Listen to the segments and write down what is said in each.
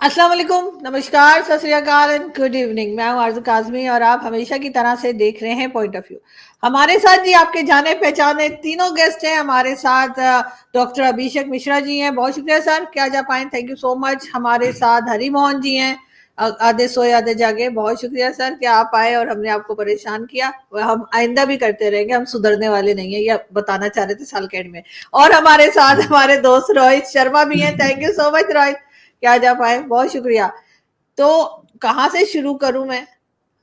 अस्सलाम वालेकुम, नमस्कार, सत श्री अकाल एंड गुड इवनिंग। मैं हूं आरज़ू काज़मी और आप हमेशा की तरह से देख रहे हैं पॉइंट ऑफ व्यू। हमारे साथ जी आपके जाने पहचाने तीनों गेस्ट हैं। हमारे साथ डॉक्टर अभिषेक मिश्रा जी हैं, बहुत शुक्रिया सर, क्या जा पाए, थैंक यू सो मच। हमारे साथ हरि मोहन जी हैं, आधे सोए आधे जागे, बहुत शुक्रिया सर कि आप आए और हमने आपको परेशान किया। हम आइंदा भी करते रहेंगे, हम सुधरने वाले नहीं है, ये बताना चाह रहे थे साल के एंड में। और हमारे साथ हमारे दोस्त रोहित शर्मा भी हैं, thank you so much Rohit, क्या जा पाए, बहुत शुक्रिया। तो कहाँ से शुरू करूं मैं?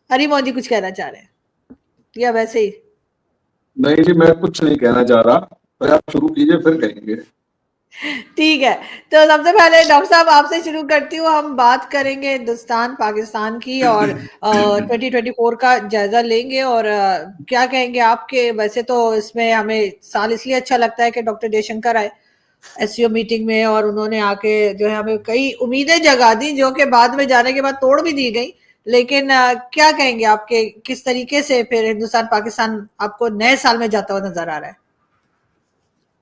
हरी मोहन जी कुछ कहना चाह रहे हैं या वैसे ही? नहीं जी, मैं कुछ नहीं कहना चाह रहा, पर आप शुरू कीजिए फिर कहेंगे। ठीक है, तो सबसे पहले डॉक्टर साहब आपसे शुरू करती हूँ। हम बात करेंगे हिंदुस्तान पाकिस्तान की और 2024 का जायजा लेंगे। और क्या कहेंगे आपके? वैसे तो इसमें हमें साल इसलिए अच्छा लगता है कि डॉक्टर जयशंकर आए एससीओ मीटिंग में और उन्होंने आके जो है हमें कई उम्मीदें जगा दी, जो कि बाद में जाने के बाद तोड़ भी दी गई। लेकिन क्या कहेंगे आपके, किस तरीके से फिर हिंदुस्तान पाकिस्तान आपको नए साल में जाता हुआ नजर आ रहा है?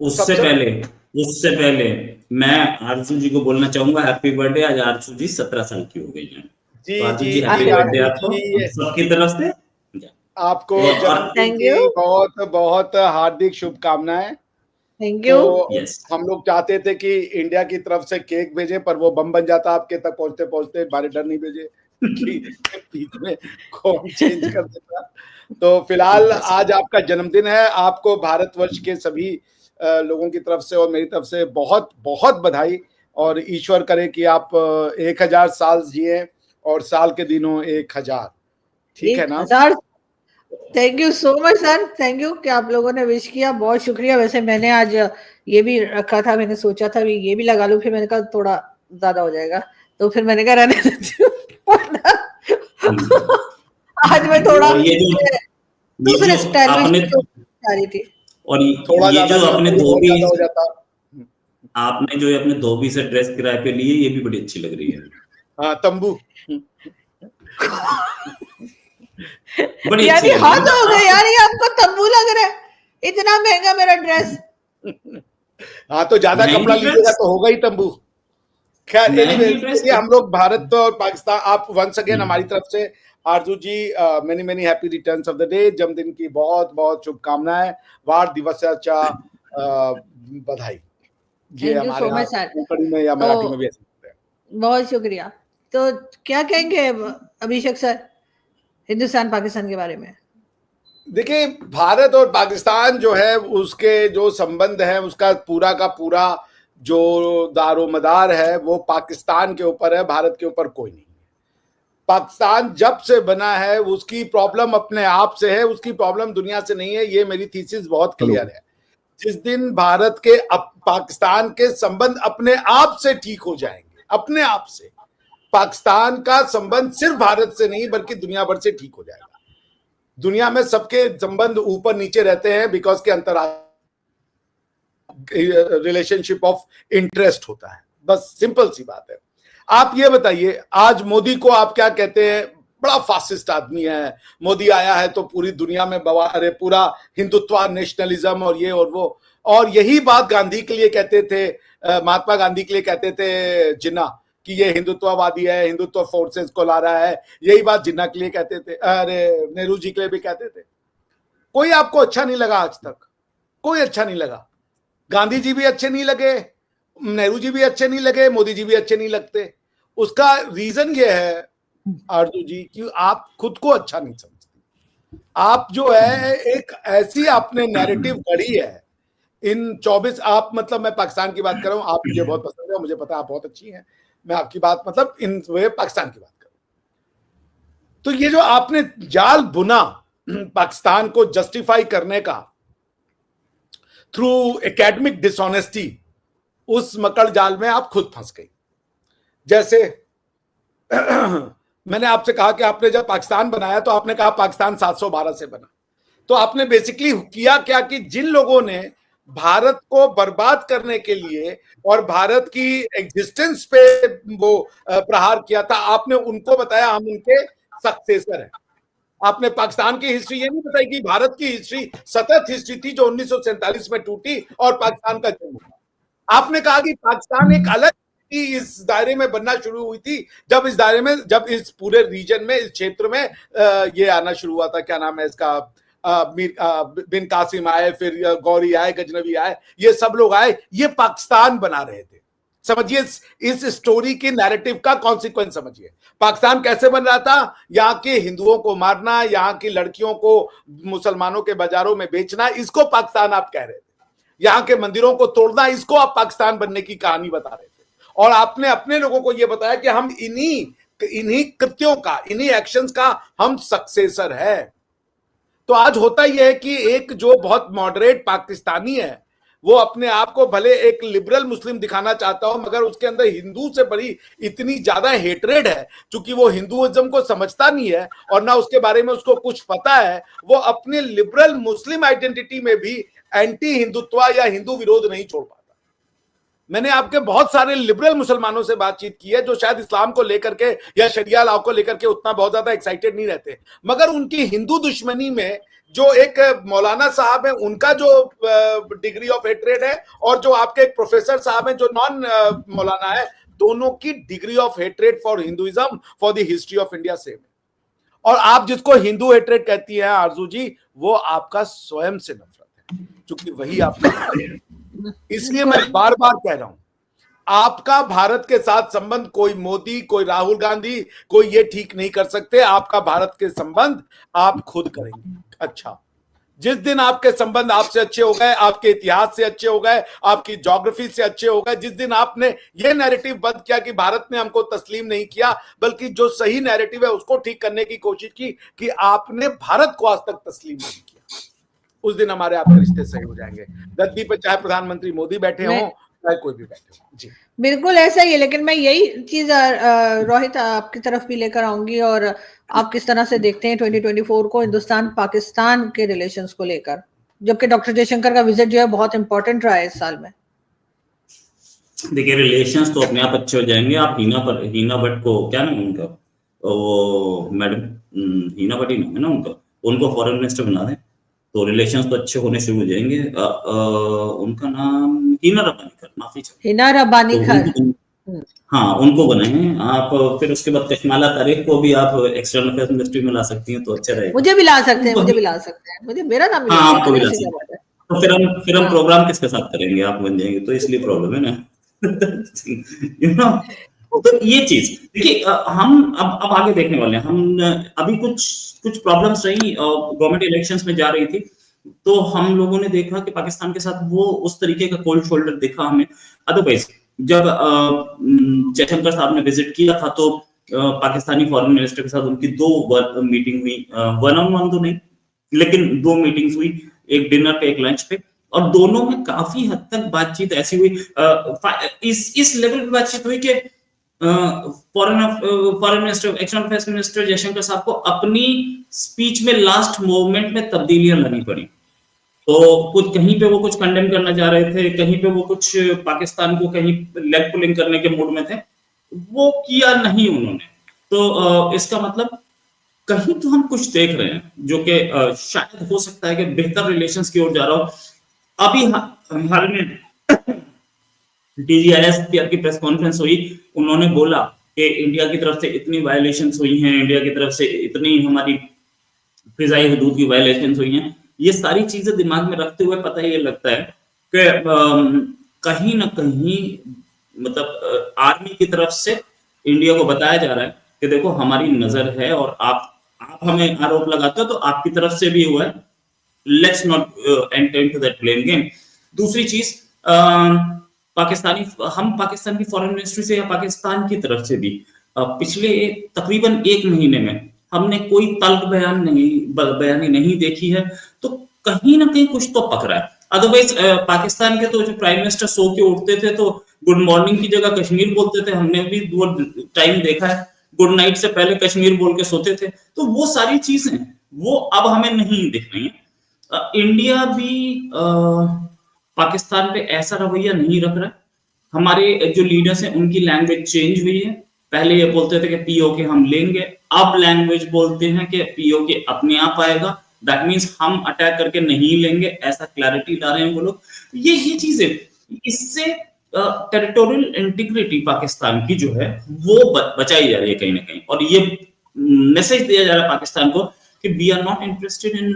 उससे पहले मैं आरजू जी को बोलना चाहूंगा हैप्पी बर्थडे। आज आरजू जी 17 साल की हो गई हैं। जी तो आरजू जी जी हैप्पी बर्थडे आपको जी, सबकी तरफ से। आपको और जन्मदिन थैंक की यू, बहुत बहुत हार्दिक शुभकामनाएं। Thank you. तो यस, हम लोग चाहते थे कि इंडिया की तरफ से केक भेजे, पर वो बम बन जाता आपके तक पहुंचते पहुंचते। बारे डर नहीं भेजे कि बीच में कौन चेंज कर देता। तो फिलहाल आज आपका जन्मदिन है। आपको भारतवर्ष के सभी लोगों की तरफ से और मेरी तरफ से बहुत बहुत बधाई। और ईश्वर करे कि आप 1000 साल जिए और साल के दिनों 1000। ठीक है ना? 1000। Thank you so much sir, thank you कि आप लोगों ने विश किया, बहुत शुक्रिया। वैसे मैंने आज ये भी रखा था, मैंने सोचा था भी ये भी लगा लूं, फिर मैंने कहा थोड़ा ज्यादा हो जाएगा, तो फिर मैंने कहा रहने देती हूं। आज मैं थोड़ा और ये दूसरे जो स्टाइल में आपने जा रही थी। और थोड़ा ये ज्यादा जो अपने बहुत धोबी ज्यादा हो जाता। आपने जो अपने धोबी से ड्रेस किराए पे लिए, ये भी बड़ी अच्छी लग रही है। हाँ, तंबू। बड़ी अच्छी यानी लग रही हद है। हो गई यार, ये आपको तब्बू लग रहा है, इतना महंगा मेरा ड्रेस। हाँ, तो ज्यादा महंगी कपड़ा लीजिएगा ड्रेस, तो होगा ही तंबू। खैर, महंगी एनीवेज, ड्रेस देखिए हम लोग भारत और पाकिस्तान, आप वंस अगेन हमारी तरफ से Arzoo ji many many happy returns of the day. जन्मदिन की बहुत बहुत शुभकामनाएं। वार दिवसाच्या बधाई। ये थैंक यू हमारे सो यहाँ मच सर। कोंकणी में या तो मराठी में भी ऐसे बोलते हैं। बहुत शुक्रिया। तो क्या कहेंगे अभिषेक सर हिंदुस्तान पाकिस्तान के बारे में? देखिए, भारत और पाकिस्तान जो है उसके जो संबंध है उसका पूरा का पूरा जो दारोमदार है वो पाकिस्तान के ऊपर है, भारत के ऊपर कोई नहीं। पाकिस्तान जब से बना है उसकी प्रॉब्लम अपने आप से है, उसकी प्रॉब्लम दुनिया से नहीं है। ये मेरी थीसिस बहुत क्लियर है। जिस दिन भारत के पाकिस्तान के संबंध अपने आप से ठीक हो जाएंगे, अपने आप से, पाकिस्तान का संबंध सिर्फ भारत से नहीं बल्कि दुनिया भर से ठीक हो जाएगा। दुनिया में सबके संबंध ऊपर नीचे रहते हैं बिकॉज के रिलेशनशिप ऑफ इंटरेस्ट होता है, बस सिंपल सी बात है। आप ये बताइए, आज मोदी को आप क्या कहते हैं? बड़ा फासिस्ट आदमी है। मोदी आया है तो पूरी दुनिया में बवाल है, पूरा हिंदुत्व, नेशनलिज्म और ये और वो। और यही बात गांधी के लिए कहते थे, महात्मा गांधी के लिए कहते थे जिन्ना, कि ये हिंदुत्ववादी है, हिंदुत्व फोर्सेस को ला रहा है। यही बात जिन्ना के लिए कहते थे, अरे नेहरू जी के लिए भी कहते थे। कोई आपको अच्छा नहीं लगा आज तक? कोई अच्छा नहीं लगा। गांधी जी भी अच्छे नहीं लगे, नेहरू जी भी अच्छे नहीं लगे, मोदी जी भी अच्छे नहीं लगते। उसका रीजन ये है आरजू जी कि आप खुद को अच्छा नहीं समझते। आप जो है एक ऐसी आपने नैरेटिव गढ़ी है इन 24, आप मतलब मैं पाकिस्तान की बात कर रहा हूं, आप मुझे बहुत पसंद है, मुझे पता है आप बहुत अच्छी हैं। मैं आपकी बात मतलब इन वे पाकिस्तान की बात करूं तो ये जो आपने जाल बुना पाकिस्तान को जस्टिफाई करने का थ्रू एकेडमिक डिसऑनेस्टी, उस मकड़ जाल में आप खुद फंस गई। जैसे मैंने आपसे कहा कि आपने जब पाकिस्तान बनाया तो आपने कहा पाकिस्तान 712 से बना। तो आपने बेसिकली किया क्या कि जिन लोगों ने भारत को बर्बाद करने के लिए और भारत की एग्जिस्टेंस पे वो प्रहार किया था, आपने उनको बताया हम उनके सक्सेसर हैं। आपने पाकिस्तान की हिस्ट्री ये नहीं बताई कि भारत की हिस्ट्री सतत हिस्ट्री थी जो 1947 में टूटी और पाकिस्तान का जन्म हुआ। आपने कहा कि पाकिस्तान एक अलग इस दायरे में बनना शुरू हुई थी, जब इस पूरे रीजन में, इस क्षेत्र में ये आना शुरू हुआ था, क्या नाम है इसका, बिन कासिम आए, फिर गौरी आए, गजनवी आए, ये सब लोग आए, ये पाकिस्तान बना रहे थे। समझिए इस स्टोरी के नैरेटिव का कॉन्सिक्वेंस समझिए। पाकिस्तान कैसे बन रहा था? यहाँ के हिंदुओं को मारना, यहाँ की लड़कियों को मुसलमानों के बाजारों में बेचना, इसको पाकिस्तान आप कह रहे थे। यहाँ के मंदिरों को तोड़ना, इसको आप पाकिस्तान बनने की कहानी बता रहे थे। और आपने अपने लोगों को यह बताया कि हम इन्हीं कृत्यों का, इन्हीं एक्शंस का हम सक्सेसर है। तो आज होता यह है कि एक जो बहुत मॉडरेट पाकिस्तानी है, वो अपने आप को भले एक लिबरल मुस्लिम दिखाना चाहता हो, मगर उसके अंदर हिंदू से बड़ी इतनी ज्यादा हेट्रेड है, क्योंकि वो हिंदुइज्म को समझता नहीं है और ना उसके बारे में उसको कुछ पता है। वो अपने लिबरल मुस्लिम आइडेंटिटी में भी एंटी हिंदुत्व या हिंदू विरोध नहीं छोड़ पाता। मैंने आपके बहुत सारे लिबरल मुसलमानों से बातचीत की है, जो शायद इस्लाम को लेकर के या शरिया लॉ को लेकर के उतना बहुत ज्यादा एक्साइटेड नहीं रहते, मगर उनकी हिंदू दुश्मनी में जो एक मौलाना साहब है, उनका जो डिग्री ऑफ हेट्रेड है, और जो आपके एक प्रोफेसर साहब हैं जो नॉन मौलाना है, दोनों की degree of hatred for Hinduism, for the history of India same है। और आप जिसको हिंदू हेट्रेड कहती है आरजू जी, वो आपका स्वयं से नफरत है, क्योंकि वही आपका। इसलिए मैं बार बार कह रहा हूं, आपका भारत के साथ संबंध कोई मोदी, कोई राहुल गांधी, कोई ये ठीक नहीं कर सकते। आपका भारत के संबंध आप खुद करेंगे। अच्छा, जिस दिन आपके संबंध आपसे अच्छे हो गए, आपके इतिहास से अच्छे हो गए, आपकी ज्योग्राफी से अच्छे हो गए, जिस दिन आपने ये नैरेटिव बंद किया कि भारत ने हमको तस्लीम नहीं किया, बल्कि जो सही नैरेटिव है उसको ठीक करने की कोशिश की कि आपने भारत को आज तक तस्लीम नहीं किया, उस दिन हमारे आपके रिश्ते सही हो जाएंगे। गद्दी पे चाहे प्रधानमंत्री मोदी बैठे हों, चाहे कोई भी बैठे हो। जी बिल्कुल ऐसा ही है, लेकिन मैं यही चीज रोहित आपकी तरफ भी लेकर आऊंगी, और आप किस तरह से देखते हैं 2024 को हिंदुस्तान पाकिस्तान के रिलेशंस को लेकर, जबकि डॉक्टर जयशंकर का विजिट जो है बहुत इंपॉर्टेंट रहा है इस साल में। देखिए, रिलेशंस तो अपने आप अच्छे हो जाएंगे। आप हिना भट्ट को, क्या नाम उनका, वो मैडम हिना भट्ट ही नाम है ना उनका, उनको फॉरेन मिनिस्टर बना दें तो रिलेशंस तो अच्छे होने शुरू हो जाएंगे। उनका नाम हिना रब्बानी खर, माफी चाहिए, हिना रब्बानी खर, हाँ उनको बनाए आप। फिर उसके बाद कशमाला तारिक को भी आप एक्सटर्नल अफेयर्स मिनिस्ट्री में ला सकती हैं तो अच्छा रहेगा। मुझे भी ला सकते हैं, मुझे मेरा नाम, हाँ आपको भी ला सकते हैं। तो फिर हम प्रोग्राम किसके साथ करेंगे, आप बन जाएंगे, तो इसलिए प्रॉब्लम है ना। यू नो, तो ये चीज देखिए, हम अब आगे देखने वाले हैं। हम अभी कुछ प्रॉब्लम्स रही, गवर्नमेंट इलेक्शंस में जा रही थी, तो हम लोगों ने देखा कि पाकिस्तान के साथ वो उस तरीके का कोल्ड शोल्डर दिखा हमें। अदरवाइज जब जयशंकर साहब ने विजिट किया था तो पाकिस्तानी फॉरेन मिनिस्टर के साथ उनकी 2 मीटिंग हुई, 1-on-1 तो नहीं, लेकिन 2 मीटिंग्स हुई, एक डिनर पे, एक लंच पे, और दोनों में काफी हद तक बातचीत ऐसी हुई, इस लेवल पे बातचीत हुई कि foreign minister, external affairs minister Jaishankar साहब को अपनी स्पीच में लास्ट मोमेंट में तब्दीलियां लानी पड़ी। तो कुछ कहीं पे वो कुछ कंडेम करना चाह रहे थे, कहीं पे वो कुछ पाकिस्तान को कहीं लेग पुलिंग करने के मूड में थे, वो किया नहीं उन्होंने। तो इसका मतलब कहीं तो हम कुछ देख रहे हैं जो कि शायद हो सकता है कि बेहतर रिलेशंस की ओर जा रहा हो। अभी हाल में DGIS की प्रेस कॉन्फ्रेंस हुई, उन्होंने बोला कि इंडिया की तरफ से इतनी वायलेशंस हुई हैं, इंडिया की तरफ से इतनी हमारी फिजाई हदूद की वायलेशंस हुई हैं। ये सारी चीजें दिमाग में रखते हुए पता ये लगता है कि कहीं ना कहीं मतलब आर्मी की तरफ से इंडिया को बताया जा रहा है कि देखो हमारी नजर है और आप हमें आरोप लगाते हो तो आपकी तरफ से भी हुआ है, let's not enter into that blame game. दूसरी चीज, हम पाकिस्तान की फॉरेन मिनिस्ट्री से या पाकिस्तान की तरफ से भी पिछले तकरीबन 1 महीने में हमने कोई तल्ख बयानी नहीं देखी है, तो कहीं ना कहीं कुछ तो पकड़ा है। अदरवाइज पाकिस्तान के तो जो प्राइम मिनिस्टर सो के उठते थे तो गुड मॉर्निंग की जगह कश्मीर बोलते थे, हमने भी 2 टाइम देखा है, गुड नाइट से पहले कश्मीर बोल के सोते थे। तो वो सारी चीजें वो अब हमें नहीं दिख रही है। इंडिया भी पाकिस्तान पे ऐसा रवैया नहीं रख रहा है। हमारे जो लीडर्स हैं उनकी लैंग्वेज चेंज हुई है। पहले ये बोलते थे कि पीओके हम लेंगे, अब लैंग्वेज बोलते हैं कि पीओके अपने आप आएगा, दैट मींस हम अटैक करके नहीं लेंगे, ऐसा क्लैरिटी ला रहे हैं वो लोग। ये चीजें, इससे टेरिटोरियल इंटीग्रिटी पाकिस्तान की जो है वो बचाई जा रही है कहीं ना कहीं, और ये मैसेज दिया जा रहा है पाकिस्तान को कि we are not interested in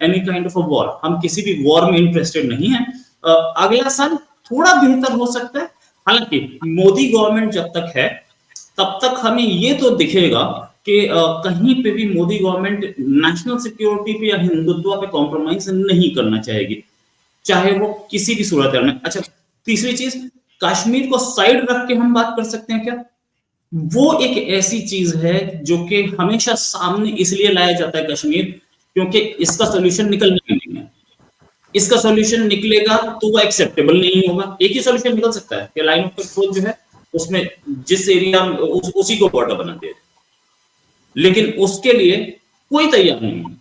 any kind of a war, हम किसी भी वॉर में इंटरेस्टेड नहीं है। अगला साल थोड़ा बेहतर हो सकता है, हालांकि मोदी गवर्नमेंट जब तक है तब तक हमें ये तो दिखेगा कि कहीं पे भी मोदी गवर्नमेंट नेशनल सिक्योरिटी पे या हिंदुत्व पे कॉम्प्रोमाइज नहीं करना चाहेगी, चाहे वो किसी भी सूरत में। अच्छा, तीसरी चीज, कश्मीर को साइड रख के हम बात कर सकते हैं क्या? वो एक ऐसी चीज है जो कि हमेशा सामने इसलिए लाया जाता है कश्मीर, क्योंकि इसका सोल्यूशन निकलना नहीं है। इसका सोल्यूशन निकलेगा तो वो एक्सेप्टेबल नहीं होगा। एक ही सोल्यूशन निकल सकता है कि लाइन ऑफ कंट्रोल जो है उसमें जिस एरिया उसी को बॉर्डर बना दिया, लेकिन उसके लिए कोई तैयार नहीं है,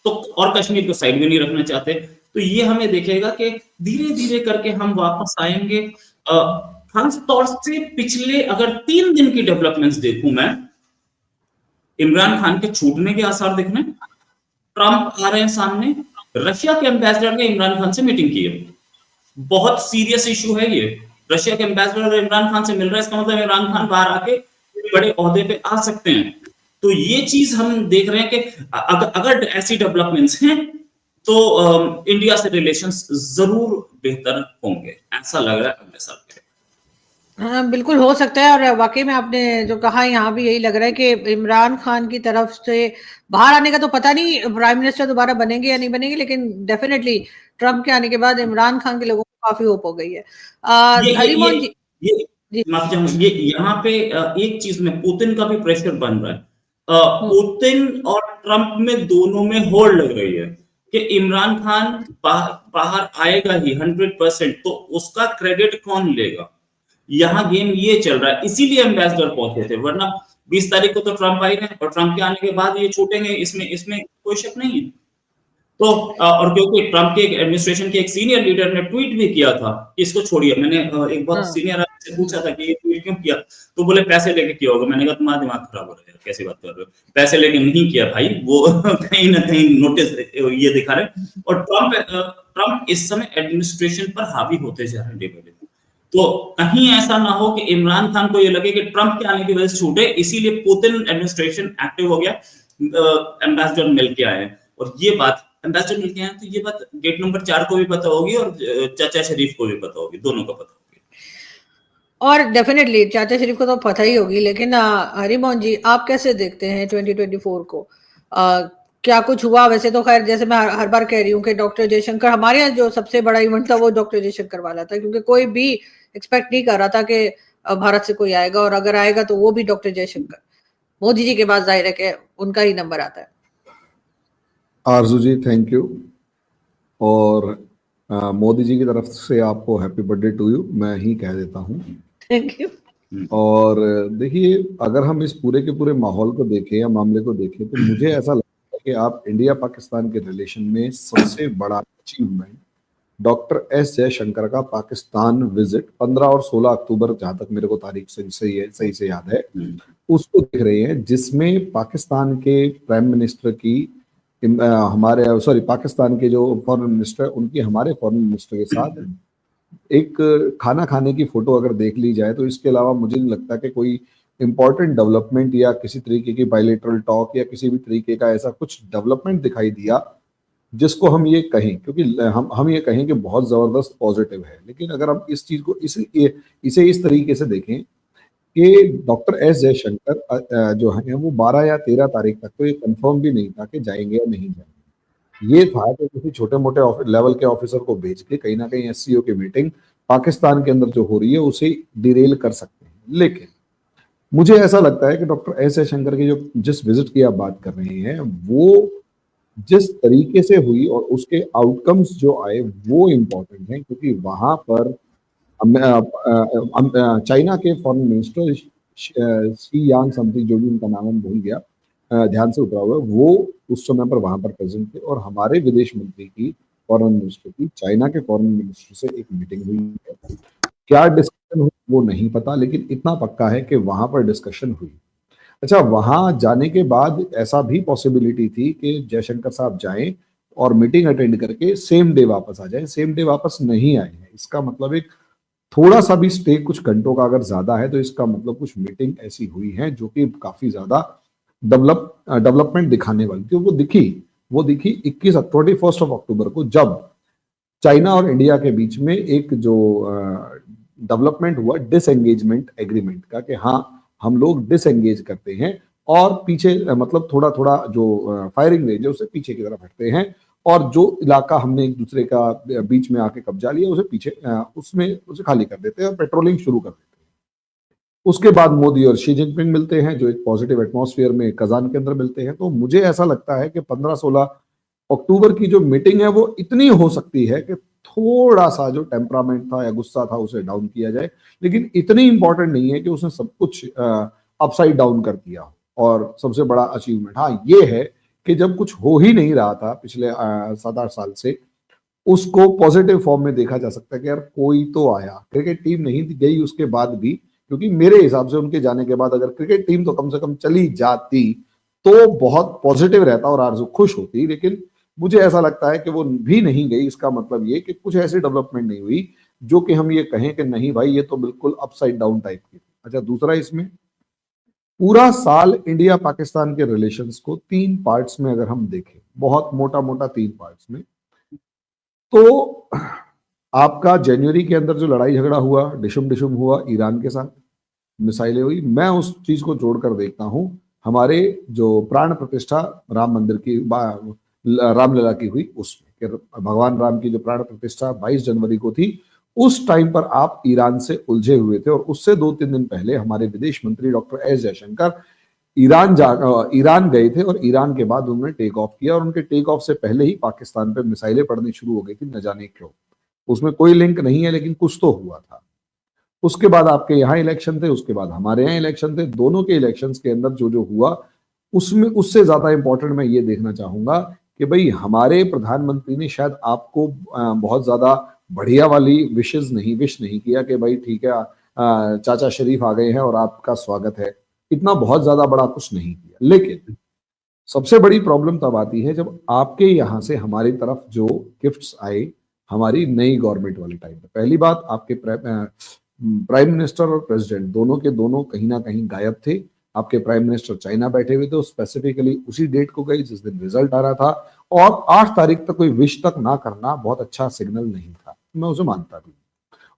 तो और कश्मीर को साइड में नहीं रखना चाहते। तो ये हमें देखेगा कि धीरे धीरे करके हम वापस आएंगे। खास तौर से पिछले अगर 3 दिन की डेवलपमेंट्स देखूं मैं, इमरान खान के छूटने के आसार दिख रहे हैं, ट्रंप आ रहे हैं सामने, रशिया के एम्बेसडर ने इमरान खान से मीटिंग की है। बहुत सीरियस इशू है ये, रशिया के एम्बेसडर इमरान खान से मिल रहा है, इसका मतलब इमरान खान बाहर आके बड़े ओहदे पे आ सकते हैं। तो ये चीज हम देख रहे हैं कि अगर ऐसी डेवलपमेंट्स हैं तो इंडिया से रिलेशंस जरूर बेहतर होंगे, ऐसा लग रहा है अगले साल के। हाँ, बिल्कुल हो सकता है। और वाकई में आपने जो कहा यहाँ भी यही लग रहा है कि इमरान खान की तरफ से बाहर आने का तो पता नहीं प्राइम मिनिस्टर दोबारा बनेंगे या नहीं बनेंगे, लेकिन डेफिनेटली ट्रंप के आने के बाद इमरान खान के लोगों को काफी होप हो गई है। हरिमोहन जी, ये यहाँ पे एक चीज में पुतिन का भी प्रेशर बन रहा है। पुतिन और ट्रंप में दोनों में होड़ लग रही है कि इमरान खान बाहर आएगा ही 100%, तो उसका क्रेडिट कौन लेगा? यहाँ गेम ये चल रहा है, इसीलिए एम्बेसडर पहुंचे थे, वरना 20 तारीख को तो ट्रंप आई है और ट्रंप के आने के बाद ये छूटेंगे, इसमें कोई शक नहीं है। तो और क्योंकि ट्रंप के एडमिनिस्ट्रेशन के एक सीनियर लीडर ने ट्वीट भी किया था, इसको छोड़िए, मैंने एक बहुत सीनियर से पूछा था कि ये ट्वीट क्यों किया, तो बोले पैसे लेके किया होगा। मैंने कहा तुम्हारा दिमाग खराब हो रहा है, कैसी बात कर रहे हो, पैसे लेके नहीं किया भाई, वो कहीं ना कहीं नोटिस ये दिखा रहे। और ट्रंप इस समय एडमिनिस्ट्रेशन पर हावी होते जा रहे हैं डे बाय डे। तो कहीं ऐसा ना हो कि इमरान खान को ये लगे कि ट्रंप के आने की वजह से छूटे, इसीलिए पुतिन एडमिनिस्ट्रेशन एक्टिव हो गया, एम्बेसडर मिल के आए। और ये बात एम्बेसडर मिल के आए तो ये बात गेट नंबर 4 को भी पता होगी और चाचा शरीफ को भी पता होगी, दोनों को पता होगी। और डेफिनेटली चाचा शरीफ को तो पता ही होगी। लेकिन हरिमोहन जी, आप कैसे देखते हैं 2024 को? क्या कुछ हुआ? वैसे तो खैर जैसे मैं हर बार कह रही हूँ कि डॉक्टर जयशंकर, हमारे यहाँ जो सबसे बड़ा इवेंट था वो डॉक्टर जयशंकर वाला था, क्योंकि कोई भी एक्सपेक्ट नहीं कर रहा था कि भारत से कोई आएगा, और अगर आएगा तो वो भी डॉक्टर जयशंकर। मोदी जी के बाद जाहिर है कि उनका ही नंबर आता है। आरजू जी, थैंक यू। और मोदी जी की तरफ से आपको हैप्पी बर्थडे टू यू मैं ही कह देता हूँ। Thank you. और देखिए, अगर हम इस पूरे के पूरे माहौल को देखें या मामले को देखें तो मुझे ऐसा लगता है कि आप इंडिया पाकिस्तान के रिलेशन में सबसे बड़ा अचीवमेंट डॉक्टर एस जयशंकर का पाकिस्तान विजिट 15 और 16 अक्टूबर, जहां तक मेरे को तारीख सही से याद है, उसको देख रहे हैं, जिसमें पाकिस्तान के प्राइम मिनिस्टर की पाकिस्तान के जो फॉरेन मिनिस्टर, उनकी हमारे फॉरेन मिनिस्टर के साथ एक खाना खाने की फोटो अगर देख ली जाए, तो इसके अलावा मुझे नहीं लगता कि कोई इंपॉर्टेंट डेवलपमेंट या किसी तरीके की बायलैटरल टॉक या किसी भी तरीके का ऐसा कुछ डेवलपमेंट दिखाई दिया जिसको हम ये कहें, क्योंकि हम ये कहें कि बहुत जबरदस्त पॉजिटिव है। लेकिन अगर हम इस चीज को इसे इस तरीके से देखें कि डॉक्टर एस जयशंकर जो है वो 12 या 13 तारीख तक तो ये कंफर्म भी नहीं था कि जाएंगे या नहीं जाएंगे। ये था कि किसी छोटे मोटे लेवल के ऑफिसर को भेज के कहीं ना कहीं एससीओ की मीटिंग पाकिस्तान के अंदर जो हो रही है उसे डिरेल कर सकते हैं। लेकिन मुझे ऐसा लगता है कि डॉक्टर एस जयशंकर की जो जिस विजिट की आप बात कर रहे हैं वो जिस तरीके से हुई और उसके आउटकम्स जो आए वो इम्पोर्टेंट है, क्योंकि वहां पर चाइना के foreign minister she Yang something, जो भी उनका नाम है भूल गया, ध्यान से उतरा हुआ, वो उस समय पर वहां पर प्रेजेंट थे। और हमारे विदेश मंत्री की, फॉरेन मिनिस्टर की, चाइना के फॉरेन मिनिस्टर से एक मीटिंग हुई है। क्या डिस्कशन हुई वो नहीं पता, लेकिन इतना पक्का है कि वहां पर डिस्कशन हुई। अच्छा, वहां जाने के बाद ऐसा भी पॉसिबिलिटी थी कि जयशंकर साहब जाएं और मीटिंग अटेंड करके सेम डे वापस आ जाएं। सेम डे वापस नहीं आए हैं, इसका मतलब एक थोड़ा सा भी स्टे कुछ घंटों का अगर ज्यादा है तो इसका मतलब कुछ मीटिंग ऐसी हुई है जो कि काफी ज्यादा डेवलपमेंट दिखाने वाली थी। वो दिखी 21 अक्टूबर को, जब चाइना और इंडिया के बीच में एक जो डेवलपमेंट हुआ डिसएंगेजमेंट एग्रीमेंट का, कि हाँ हम लोग डिसएंगेज करते हैं और पीछे मतलब थोड़ा थोड़ा जो फायरिंग रेंज है उसे पीछे की तरफ हटते हैं, और जो इलाका हमने एक दूसरे का बीच में आके कब्जा लिया उसे पीछे उसे खाली कर देते हैं और पेट्रोलिंग शुरू कर देते हैं। उसके बाद मोदी और शी जिनपिंग मिलते हैं, जो एक पॉजिटिव एटमॉस्फेयर में कजान के अंदर मिलते हैं। तो मुझे ऐसा लगता है कि 15-16 अक्टूबर की जो मीटिंग है वो इतनी हो सकती है कि थोड़ा सा जो टेम्परामेंट था या गुस्सा था उसे डाउन किया जाए, लेकिन इतनी इंपॉर्टेंट नहीं है कि उसने सब कुछ अपसाइड डाउन कर दिया। और सबसे बड़ा अचीवमेंट हाँ ये है कि जब कुछ हो ही नहीं रहा था पिछले 7-8 साल से, उसको पॉजिटिव फॉर्म में देखा जा सकता है कि यार कोई तो आया। क्रिकेट टीम नहीं गई उसके बाद भी, क्योंकि मेरे हिसाब से उनके जाने के बाद अगर क्रिकेट टीम तो कम से कम चली जाती तो बहुत पॉजिटिव रहता और आरजू खुश होती, लेकिन मुझे ऐसा लगता है कि वो भी नहीं गई। इसका मतलब ये कि कुछ ऐसी डेवलपमेंट नहीं हुई जो कि हम ये कहें कि नहीं भाई ये तो बिल्कुल अपसाइड डाउन टाइप की। अच्छा, दूसरा, इसमें पूरा साल इंडिया पाकिस्तान के रिलेशंस को 3 पार्ट्स में अगर हम देखें, बहुत मोटा मोटा 3 पार्ट्स में, तो आपका जनवरी के अंदर जो लड़ाई झगड़ा हुआ, डिशुम हुआ ईरान के साथ, मिसाइलें हुई, मैं उस चीज को जोड़कर देखता हूं हमारे जो प्राण प्रतिष्ठा राम मंदिर की रामलला की हुई उसमें, कि भगवान राम की जो प्राण प्रतिष्ठा 22 जनवरी को थी, उस टाइम पर आप ईरान से उलझे हुए थे। और उससे 2-3 दिन पहले हमारे विदेश मंत्री डॉक्टर एस जयशंकर ईरान गए थे, और ईरान के बाद उन्होंने टेक ऑफ किया, और उनके टेक ऑफ से पहले ही पाकिस्तान पे मिसाइलें पड़नी शुरू हो गई थी, न जाने क्यों। उसमें कोई लिंक नहीं है, लेकिन कुछ तो हुआ था। उसके बाद आपके यहाँ इलेक्शन थे, उसके बाद हमारे यहाँ इलेक्शन थे। दोनों के इलेक्शंस के अंदर जो जो हुआ उसमें उससे ज्यादा इंपॉर्टेंट मैं ये देखना चाहूंगा कि भाई हमारे प्रधानमंत्री ने शायद आपको बहुत ज्यादा बढ़िया वाली विश नहीं किया कि भाई ठीक है चाचा शरीफ आ गए हैं और आपका स्वागत है, इतना बहुत ज्यादा बड़ा कुछ नहीं किया। लेकिन सबसे बड़ी प्रॉब्लम तब आती है जब आपके यहाँ से हमारी तरफ जो गिफ्ट्स आए हमारी नई गवर्नमेंट वाले टाइम पे। पहली बात, आपके प्राइम मिनिस्टर और प्रेसिडेंट दोनों के दोनों कहीं ना कहीं गायब थे। आपके प्राइम मिनिस्टर चाइना बैठे हुए थे, स्पेसिफिकली उसी डेट को गए जिस दिन रिजल्ट आ रहा था, और 8 तारीख तक कोई विश तक ना करना बहुत अच्छा सिग्नल नहीं था, मैं उसे मानता भी।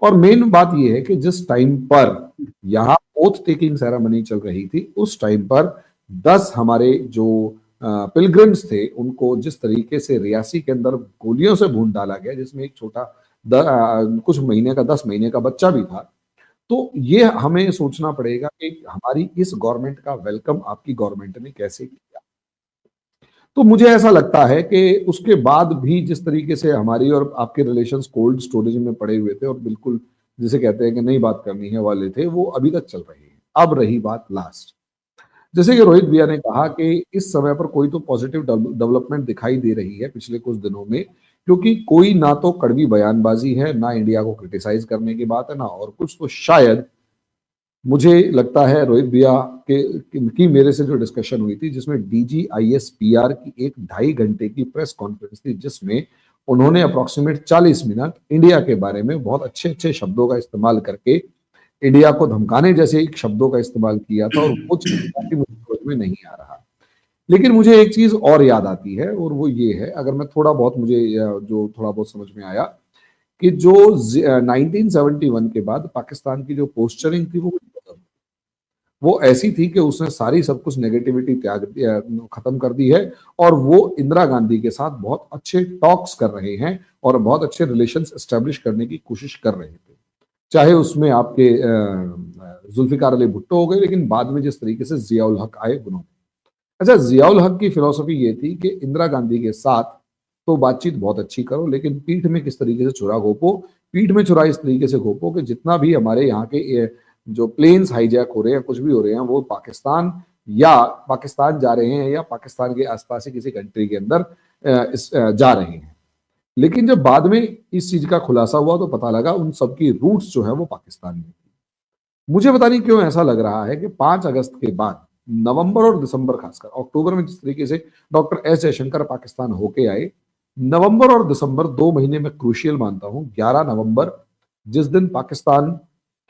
और मेन बात यह है कि जिस टाइम पर यहाँ ओथ टेकिंग सेरेमनी चल रही थी, उस टाइम पर 10 हमारे जो पिलग्रिम्स थे उनको जिस तरीके से रियासी के अंदर गोलियों से भून डाला गया, जिसमें एक छोटा कुछ महीने का 10 महीने का बच्चा भी था। तो ये हमें सोचना पड़ेगा कि हमारी इस गवर्नमेंट का वेलकम आपकी गवर्नमेंट ने कैसे किया। तो मुझे ऐसा लगता है कि उसके बाद भी जिस तरीके से हमारी और आपके रिलेशंस कोल्ड स्टोरेज में पड़े हुए थे और बिल्कुल जिसे कहते हैं कि नई बात करनी है वाले थे, वो अभी तक चल रही है। अब रही बात लास्ट, जैसे कि रोहित भैया ने कहा कि इस समय पर कोई तो पॉजिटिव डेवलपमेंट दिखाई दे रही है पिछले कुछ दिनों में, क्योंकि कोई ना तो कड़वी बयानबाजी है, ना इंडिया को क्रिटिसाइज करने की बात है, ना और कुछ। तो शायद मुझे लगता है रोहित भैया की मेरे से जो डिस्कशन हुई थी, जिसमें DGIS-PR की 1-2.5 घंटे की प्रेस कॉन्फ्रेंस थी, जिसमें उन्होंने अप्रोक्सीमेट 40 मिनट इंडिया के बारे में बहुत अच्छे अच्छे शब्दों का इस्तेमाल करके इंडिया को धमकाने जैसे शब्दों का इस्तेमाल किया था, और कुछ समझ में नहीं आ रहा। लेकिन मुझे एक चीज और याद आती है, और वो ये है, अगर मैं थोड़ा बहुत समझ में आया कि जो 1971 के बाद पाकिस्तान की जो पोस्चरिंग थी वो ऐसी थी कि उसने सारी सब कुछ नेगेटिविटी खत्म कर दी है, और वो इंदिरा गांधी के साथ बहुत अच्छे टॉक्स कर रहे हैं और बहुत अच्छे रिलेशंस एस्टेब्लिश करने की कोशिश कर रहे थे। चाहे उसमें आपके जुल्फिकार अली भुट्टो हो गए, लेकिन बाद में जिस तरीके से जियाउल हक आए उन्होंने। अच्छा, जियाउल हक की फिलॉसफी ये थी कि इंदिरा गांधी के साथ तो बातचीत बहुत अच्छी करो, लेकिन पीठ में किस तरीके से छुरा घोपो, पीठ में छुरा इस तरीके से घोपो कि जितना भी हमारे यहाँ के जो प्लेन्स हाईजैक हो रहे हैं, कुछ भी हो रहे हैं, वो पाकिस्तान जा रहे हैं या पाकिस्तान के आसपास ही किसी कंट्री के अंदर जा रहे हैं। लेकिन जब बाद में इस चीज का खुलासा हुआ तो पता लगा उन सबकी रूट्स जो है वो पाकिस्तान में थी। मुझे पता नहीं क्यों ऐसा लग रहा है कि 5 अगस्त के बाद नवंबर और दिसंबर, खासकर अक्टूबर में जिस तरीके से डॉक्टर एस जयशंकर पाकिस्तान होके आए, नवंबर और दिसंबर 2 महीने में क्रूशियल मानता हूं। 11 नवंबर जिस दिन पाकिस्तान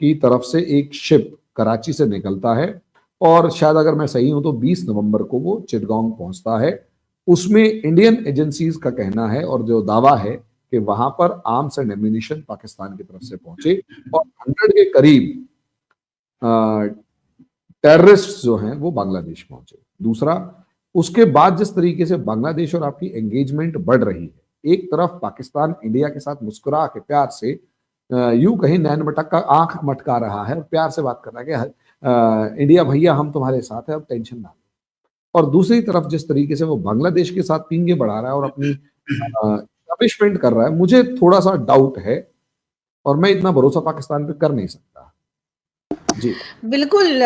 की तरफ से एक शिप कराची से निकलता है और शायद अगर मैं सही हूं तो 20 नवंबर को वो चिटगांव पहुंचता है। उसमें इंडियन एजेंसीज का कहना है और जो दावा है कि वहां पर आर्म्स एंड एम्यूनिशन पाकिस्तान की तरफ से पहुंचे और 100 के करीब टेररिस्ट जो हैं वो बांग्लादेश पहुंचे। दूसरा, उसके बाद जिस तरीके से बांग्लादेश और आपकी एंगेजमेंट बढ़ रही है, एक तरफ पाकिस्तान इंडिया के साथ मुस्कुरा के प्यार से यूं कहीं नैन मटक का आंख मटका रहा है और प्यार से बात कर रहा है कि इंडिया भैया हम तुम्हारे साथ है, अब टेंशन ना। और दूसरी तरफ जिस तरीके से वो बांग्लादेश के साथ पींगे बढ़ा रहा है और अपनी पनिशमेंट कर रहा है, मुझे थोड़ा सा डाउट है और मैं इतना भरोसा पाकिस्तान पे कर नहीं सकता। जी बिल्कुल,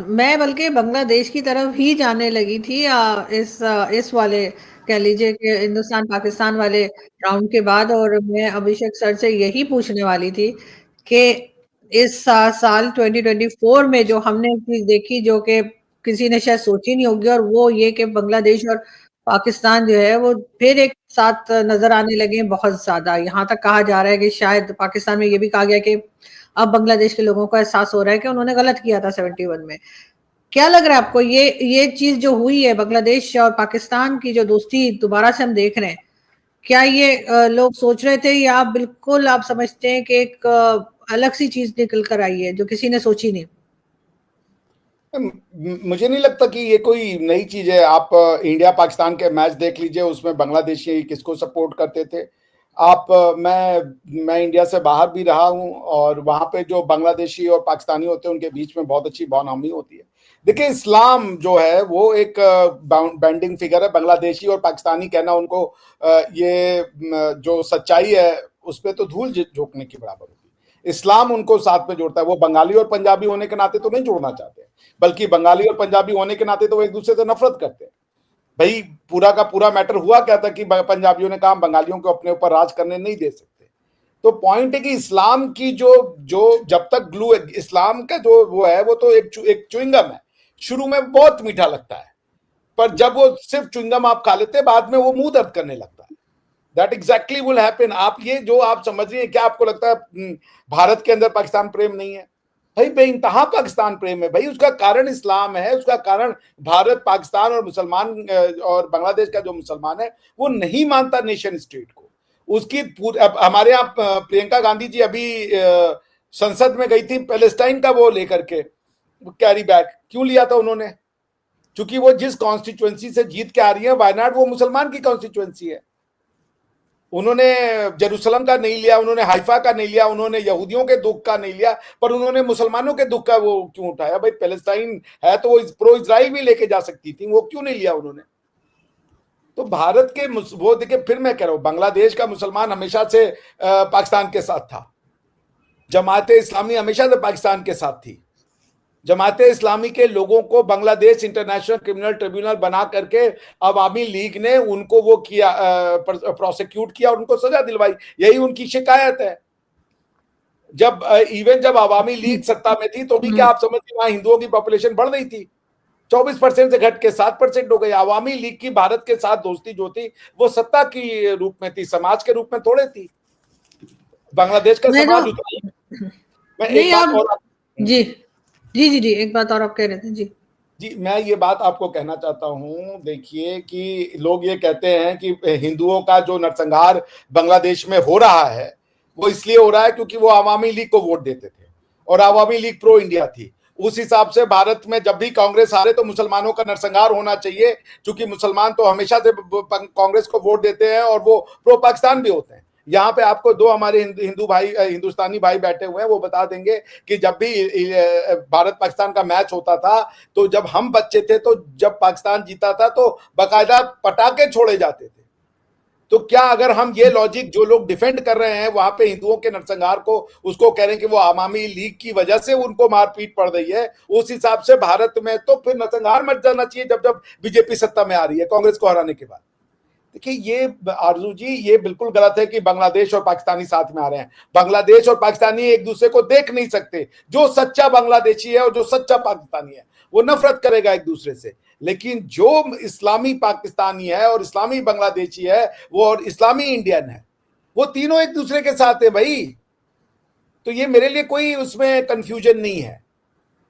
मैं बल्कि बांग्लादेश की तरफ ही जाने लगी थी इस वाले कह लीजिए कि हिंदुस्तान पाकिस्तान वाले राउंड के बाद, और मैं अभिषेक सर से यही पूछने वाली थी कि इस साल 2024 में जो हमने चीज देखी जो कि किसी ने शायद सोची नहीं होगी, और वो ये कि बांग्लादेश और पाकिस्तान जो है वो फिर एक साथ नजर आने लगे हैं बहुत ज्यादा। यहाँ तक कहा जा रहा है कि शायद पाकिस्तान में ये भी कहा गया कि अब बांग्लादेश के लोगों को एहसास हो रहा है कि उन्होंने गलत किया था 71 में। क्या लग रहा है आपको ये चीज जो हुई है बांग्लादेश और पाकिस्तान की जो दोस्ती दोबारा से हम देख रहे हैं, क्या ये लोग सोच रहे थे या बिल्कुल आप समझते हैं कि एक अलग सी चीज निकल कर आई है जो किसी ने सोची नहीं? मुझे नहीं लगता कि ये कोई नई चीज है। आप इंडिया पाकिस्तान के मैच देख लीजिए, उसमें बांग्लादेशी किसको सपोर्ट करते थे। आप मैं इंडिया से बाहर भी रहा हूं और वहां पे जो बांग्लादेशी और पाकिस्तानी होते हैं उनके बीच में बहुत अच्छी भावनामी होती है। देखिए, इस्लाम जो है वो एक बैंडिंग फिगर है। बांग्लादेशी और पाकिस्तानी कहना उनको ये जो सच्चाई है उस पर तो धूल झोंकने की बराबर होती है। इस्लाम उनको साथ में जोड़ता है। वो बंगाली और पंजाबी होने के नाते तो नहीं जोड़ना चाहते, बल्कि बंगाली और पंजाबी होने के नाते तो वो एक दूसरे से नफरत करते हैं। भाई, पूरा का पूरा मैटर हुआ क्या था कि पंजाबियों ने कहा बंगालियों को अपने ऊपर राज करने नहीं दे सकते। तो पॉइंट है कि इस्लाम की जो जब तक ग्लू, इस्लाम का जो वो है वो तो एक च्युइंगम है। शुरू में बहुत मीठा लगता है, पर जब वो सिर्फ च्युइंगम आप खा लेते हैं बाद में वो मुंह दर्द करने लगता है। That exactly will happen. आप ये जो आप समझ रही है, क्या आपको लगता है भारत के अंदर पाकिस्तान प्रेम नहीं है? भाई बेइंतहा पाकिस्तान प्रेम है भाई। उसका कारण इस्लाम है, उसका कारण भारत, पाकिस्तान और मुसलमान और बांग्लादेश का जो मुसलमान है वो नहीं मानता नेशन स्टेट को। उसकी हमारे यहाँ प्रियंका गांधी जी अभी संसद में गई थी, पैलेस्टाइन का वो लेकर के कैरी बैग क्यों लिया था उन्होंने? क्योंकि वो जिस कॉन्स्टिट्यूएंसी से जीत के आ रही है वायनाड, वो मुसलमान की कॉन्स्टिट्यूएंसी है। उन्होंने जेरूसलम का नहीं लिया, उन्होंने हाइफा का नहीं लिया, उन्होंने यहूदियों के दुख का नहीं लिया, पर उन्होंने मुसलमानों के दुख का वो क्यों उठाया? भाई पैलेस्टाइन है तो वो प्रो इजराइल भी लेके जा सकती थी, वो क्यों नहीं लिया उन्होंने? तो भारत के वो देखिए, फिर मैं कह रहा हूं, बांग्लादेश का मुसलमान हमेशा से पाकिस्तान के साथ था। जमाते इस्लामी हमेशा से पाकिस्तान के साथ थी। जमाते इस्लामी के लोगों को बांग्लादेश इंटरनेशनल क्रिमिनल ट्रिब्यूनल बना करके अवामी लीग ने उनको वो किया, प्रोसिक्यूट किया और उनको सजा दिलवाई। यही उनकी शिकायत है। जब अवामी लीग सत्ता में थी तो भी क्या आप समझते वहां हिंदुओं की पॉपुलेशन बढ़ रही थी? 24% से घट के 7% हो गई। अवामी लीग की भारत के साथ दोस्ती जो थी वो सत्ता की रूप में थी, समाज के रूप में थोड़े थी। बांग्लादेश का समाज मैं एक बात और जी जी जी जी एक बात और आप कह रहे थे। जी, मैं ये बात आपको कहना चाहता हूं। देखिए कि लोग ये कहते हैं कि हिंदुओं का जो नरसंहार बांग्लादेश में हो रहा है वो इसलिए हो रहा है क्योंकि वो अवामी लीग को वोट देते थे और अवामी लीग प्रो इंडिया थी। उस हिसाब से भारत में जब भी कांग्रेस हारे तो मुसलमानों का नरसंहार होना चाहिए, क्योंकि मुसलमान तो हमेशा से कांग्रेस को वोट देते हैं और वो प्रो पाकिस्तान भी होते हैं। यहाँ पे आपको दो हमारे हिंदुस्तानी भाई बैठे हुए हैं, वो बता देंगे कि जब भी भारत पाकिस्तान का मैच होता था तो जब हम बच्चे थे तो जब पाकिस्तान जीता था तो बाकायदा पटाखे छोड़े जाते थे। तो क्या अगर हम ये लॉजिक जो लोग डिफेंड कर रहे हैं वहां पे हिंदुओं के नरसंहार को उसको कह रहे हैं कि वो अवामी लीग की वजह से उनको मारपीट पड़ रही है, उस हिसाब से भारत में तो फिर नरसंहार मच जाना चाहिए जब बीजेपी सत्ता में आ रही है कांग्रेस को हराने के बाद। देखिए, ये आरजू जी, ये बिल्कुल गलत है कि बांग्लादेश और पाकिस्तानी साथ में आ रहे हैं। बांग्लादेश और पाकिस्तानी एक दूसरे को देख नहीं सकते। जो सच्चा बांग्लादेशी है और जो सच्चा पाकिस्तानी है वो नफरत करेगा एक दूसरे से, लेकिन जो इस्लामी पाकिस्तानी है और इस्लामी बांग्लादेशी है वो और इस्लामी इंडियन है, वो तीनों एक दूसरे के साथ है भाई। तो ये मेरे लिए कोई उसमें कंफ्यूजन नहीं है।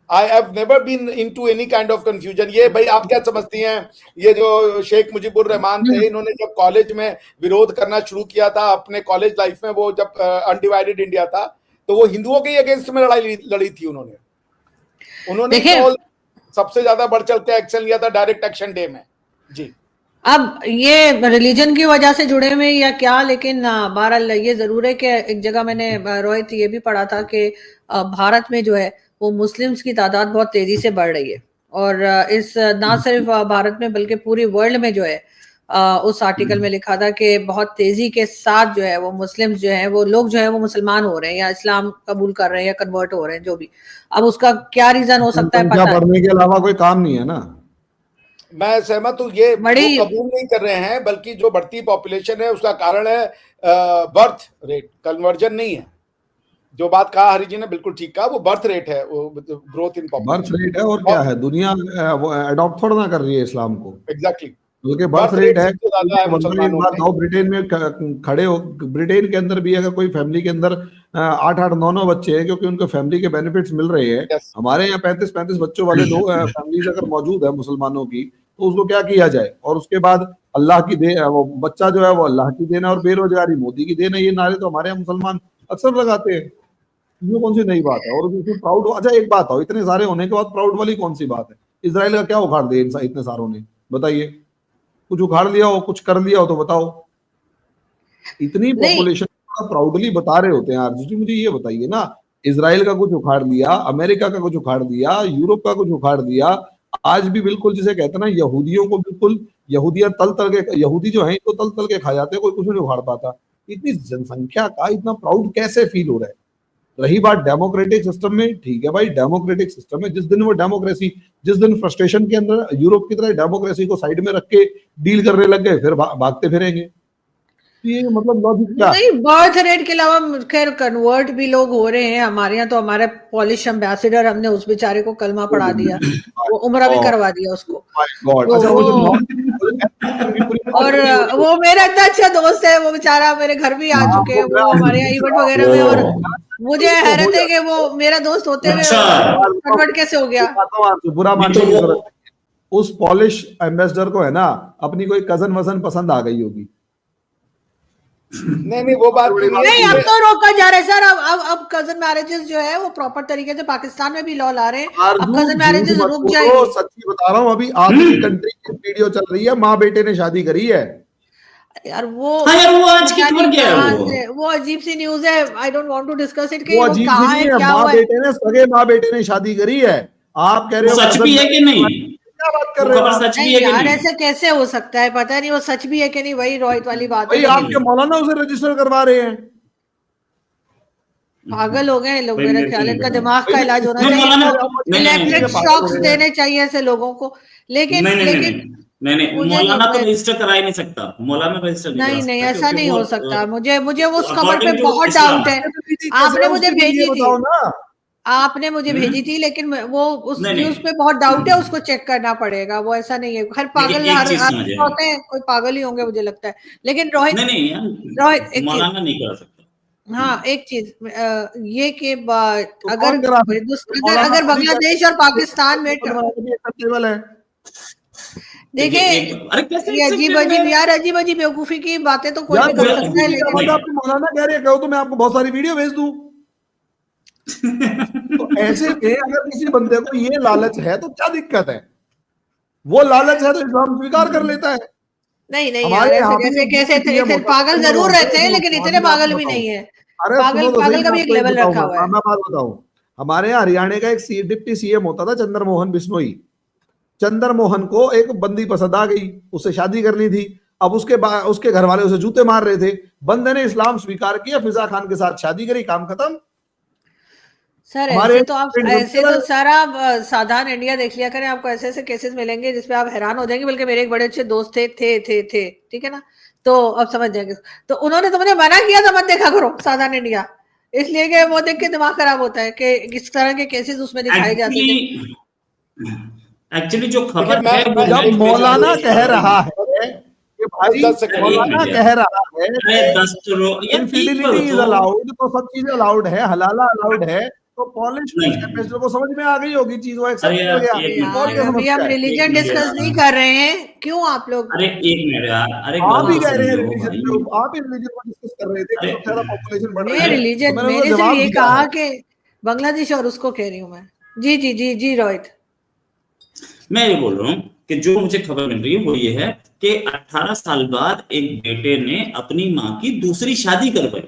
I have never been into any kind of confusion. ये भाई आप क्या समझती हैं, ये जो शेख मुजीबुर रहमान थे, इन्होंने जब कॉलेज में विरोध करना शुरू किया था अपने कॉलेज लाइफ में, वो जब अनडिवाइडेड इंडिया था, तो वो हिंदुओं के अगेंस्ट में लड़ाई लड़ी थी उन्होंने तो सबसे ज्यादा बढ़ चढ़ के एक्शन लिया था डायरेक्ट एक्शन डे में। जी, अब ये रिलीजन की वजह से जुड़े हुए या क्या, लेकिन बहरहाल ये जरूर है कि एक जगह मैंने रोहित ये भी पढ़ा था कि भारत में जो है वो मुस्लिम्स की तादाद बहुत तेजी से बढ़ रही है, और इस ना सिर्फ भारत में बल्कि पूरी वर्ल्ड में जो है उस आर्टिकल में लिखा था कि बहुत तेजी के साथ जो है वो मुस्लिम्स जो है वो लोग जो है वो मुसलमान हो रहे हैं या इस्लाम कबूल कर रहे हैं या कन्वर्ट हो रहे हैं, जो भी। अब उसका क्या रीजन हो सकता है पता पढ़ने के अलावा कोई काम नहीं है ना। मैं सहमत हूँ, ये कबूल नहीं कर रहे हैं, बल्कि जो बढ़ती पॉपुलेशन है उसका कारण है बर्थ रेट, कन्वर्जन नहीं है। जो बात कहा हरि जी ने बिल्कुल ठीक कहा, वो बर्थ रेट है, वो growth in population birth rate है। और क्या है, दुनिया वो अडॉप्ट थोड़ा ना कर रही है इस्लाम को। एग्जैक्टली, बल्कि बर्थ रेट है। ब्रिटेन में खड़े हो, ब्रिटेन के अंदर भी अगर कोई फैमिली के अंदर 8-8, 9-9 बच्चे हैं, क्योंकि उनको फैमिली के बेनिफिट्स मिल रहे हैं। yes. हमारे यहाँ 35-35 बच्चों वाले लोग फैमिलीज अगर मौजूद है मुसलमानों की, तो उसको क्या किया जाए। और उसके बाद अल्लाह की देन, वो बच्चा जो है वो अल्लाह की देन है, और बेरोजगारी मोदी की देन है। ये नारे तो हमारे यहाँ मुसलमान अक्सर लगाते हैं। ये कौन सी नई बात है? और इसमें प्राउड, अच्छा एक बात हो, इतने सारे होने के बाद प्राउड वाली कौन सी बात है? इजराइल का क्या उखाड़ दिया इतने सारों ने, बताइए। कुछ उखाड़ लिया हो, कुछ कर लिया हो तो बताओ। इतनी पॉपुलेशन प्राउडली बता रहे होते हैं यार जी। मुझे ये बताइए ना, इजराइल का कुछ उखाड़ दिया, अमेरिका का कुछ उखाड़ दिया, यूरोप का कुछ उखाड़ दिया, आज भी बिल्कुल जिसे कहते हैं ना, यहूदियों को बिल्कुल, यहूदियां तल तल के, यहूदी जो है तो तल तल के खा जाते हैं, कोई कुछ नहीं उखाड़ पाता। इतनी जनसंख्या का इतना प्राउड कैसे फील हो रहा है? रही बात डेमोक्रेटिक सिस्टम में, ठीक है भाई, डेमोक्रेटिक सिस्टम में जिस दिन वो डेमोक्रेसी, जिस दिन फ्रस्ट्रेशन के अंदर यूरोप की तरह डेमोक्रेसी को साइड में रख के डील करने लग गए, फिर भागते फिरेंगे। ये मतलब लॉजिक क्या? नहीं, बर्थ रेट के अलावा खैर कन्वर्ट भी लोग हो रहे हैं हमारे यहाँ। तो हमारे पॉलिश एम्बेसडर, हमने उस बेचारे को कलमा पढ़ा दिया, वो उम्रा भी करवा दिया उसको। और वो मेरा इतना अच्छा दोस्त है, वो बेचारा मेरे घर भी आ चुके हैं, वो हमारे यहाँ इवेंट वगैरह में। और मुझे हैरत है कि वो मेरा दोस्त होते हुए कन्वर्ट कैसे हो गया। बुरा मानने की जरूरत है। उस पॉलिश एम्बेसडर को है ना अपनी कोई कजन वजन पसंद आ गई होगी। नहीं, वो बात नहीं, अब तो रोका जा रहा है सर। अब कजन मैरिजेस जो है वो प्रॉपर तरीके से पाकिस्तान में भी लॉ ला रहे हैं। अब कजन मैरिजेस रुक जाएगी। सच्ची बता रहा हूँ, अभी आखिरी कंट्री की वीडियो चल रही है, माँ बेटे ने शादी करी है यार। वो आज की खबर क्या है? वो अजीब सी न्यूज है। I don't want to discuss it. वो अजीब सी नहीं है, माँ बेटे ने, सगे माँ बेटे ने शादी करी है। आप कह रहे हो सच भी है कि नहीं? क्या बात कर रहे हो? सच भी है कि नहीं? ऐसे कैसे हो सकता है, पता नहीं वो सच भी है कि नहीं। वही रोहित वाली बात है, आपके मौलाना उसे रजिस्टर करवा रहे हैं। पागल हो गए लोग, मेरा ख्याल। इनका दिमाग का इलाज होना चाहिए, इलेक्ट्रिक शॉक्स देने चाहिए ऐसे लोगों को। लेकिन नहीं, मौलाना तो रजिस्टर करा ही नहीं सकता। मौलाना रजिस्टर नहीं, ऐसा नहीं हो सकता। मुझे उस खबर पे बहुत डाउट है। आपने मुझे भेजी थी, आपने मुझे भेजी थी, लेकिन वो उस न्यूज पे बहुत डाउट है, उसको चेक करना पड़ेगा। वो ऐसा नहीं है, हर पागल होते हैं, कोई पागल ही होंगे मुझे लगता है। लेकिन रोहित मौलाना नहीं कर सकता। हाँ, एक चीज ये कि अगर बांग्लादेश और पाकिस्तान में देखिए, ये अजीब अजीब बेवकूफी की बातें तो कोई भी कर सकता है। लेकिन मौलाना कह रहे हो तो मैं आपको बहुत सारी वीडियो भेज दूं। तो ऐसे में अगर किसी बंदे को ये लालच है तो क्या दिक्कत है? वो लालच है तो इस्लाम स्वीकार कर लेता है। नहीं यार, ऐसे कैसे पागल जरूर रहते हैं, लेकिन इतने पागल भी नहीं है। पागल का भी एक लेवल रखा हुआ है। मैं बात बताऊं, हमारे यहाँ हरियाणा का एक डिप्टी सीएम होता था, चंद्रमोहन बिश्नोई। चंद्रमोहन को एक बंदी पसंद आ गई, उससे शादी करनी थी। अब उसके घर वाले उसे जूते मार रहे थे। बंदे ने इस्लाम स्वीकार किया, फिजा खान के साथ शादी करी, काम खत्म। सर ऐसे तो आप सारा साधारण इंडिया देख लिया करें, आपको ऐसे केसेस मिलेंगे जिसपे आप हैरान हो जाएंगे। बल्कि मेरे एक बड़े अच्छे दोस्त थे, ठीक है ना, तो अब समझ जाएंगे। तो उन्होंने तो मुझे मना किया था, मत देखा करो साधारण इंडिया, इसलिए कि वो देख के दिमाग खराब होता है कि इस तरह के केसेस उसमें दिखाए जाते थे। एक्चुअली जो खबर है, जब मौलाना कह रहा है कि कि भाई 10 सेकंड मौलाना कह रहा है अरे 10 करोड़ ये इनफिडिलिटी इज अलाउड, तो सब चीजें अलाउड है, हलाला अलाउड है, तो पॉलिश नहीं। कैपेसिटर को समझ में आ गई होगी चीज, वो अरे एक्सेप्ट यार, हो गया। एक मिनट, और क्या अभी समस्या हम है? रिलीजन एक मिनट डिस्कस यार। नहीं कर रहे हैं, क्यों आप लोग? अरे एक मिनट यार, अरे आप ही गलत कह रहे हैं समझो रिलीजन भाई। पे, आप ही रिलीजन को डिस्कस कर रहे थे कि अरे सबसे ज्यादा पॉपुलेशन बढ़ रही मैं है, तो रिलीजन, मैंने उनको मैंने सिर्फ जवाब ये दिया कहा है। कि बांग्लादेश और उसको कह रही हूँ मैं। जी जी जी जी रोहित, मैं ये बोल रहा हूँ कि जो मुझे खबर मिल रही है वो ये है कि 18 साल बाद एक बेटे ने अपनी माँ की दूसरी शादी करवाई,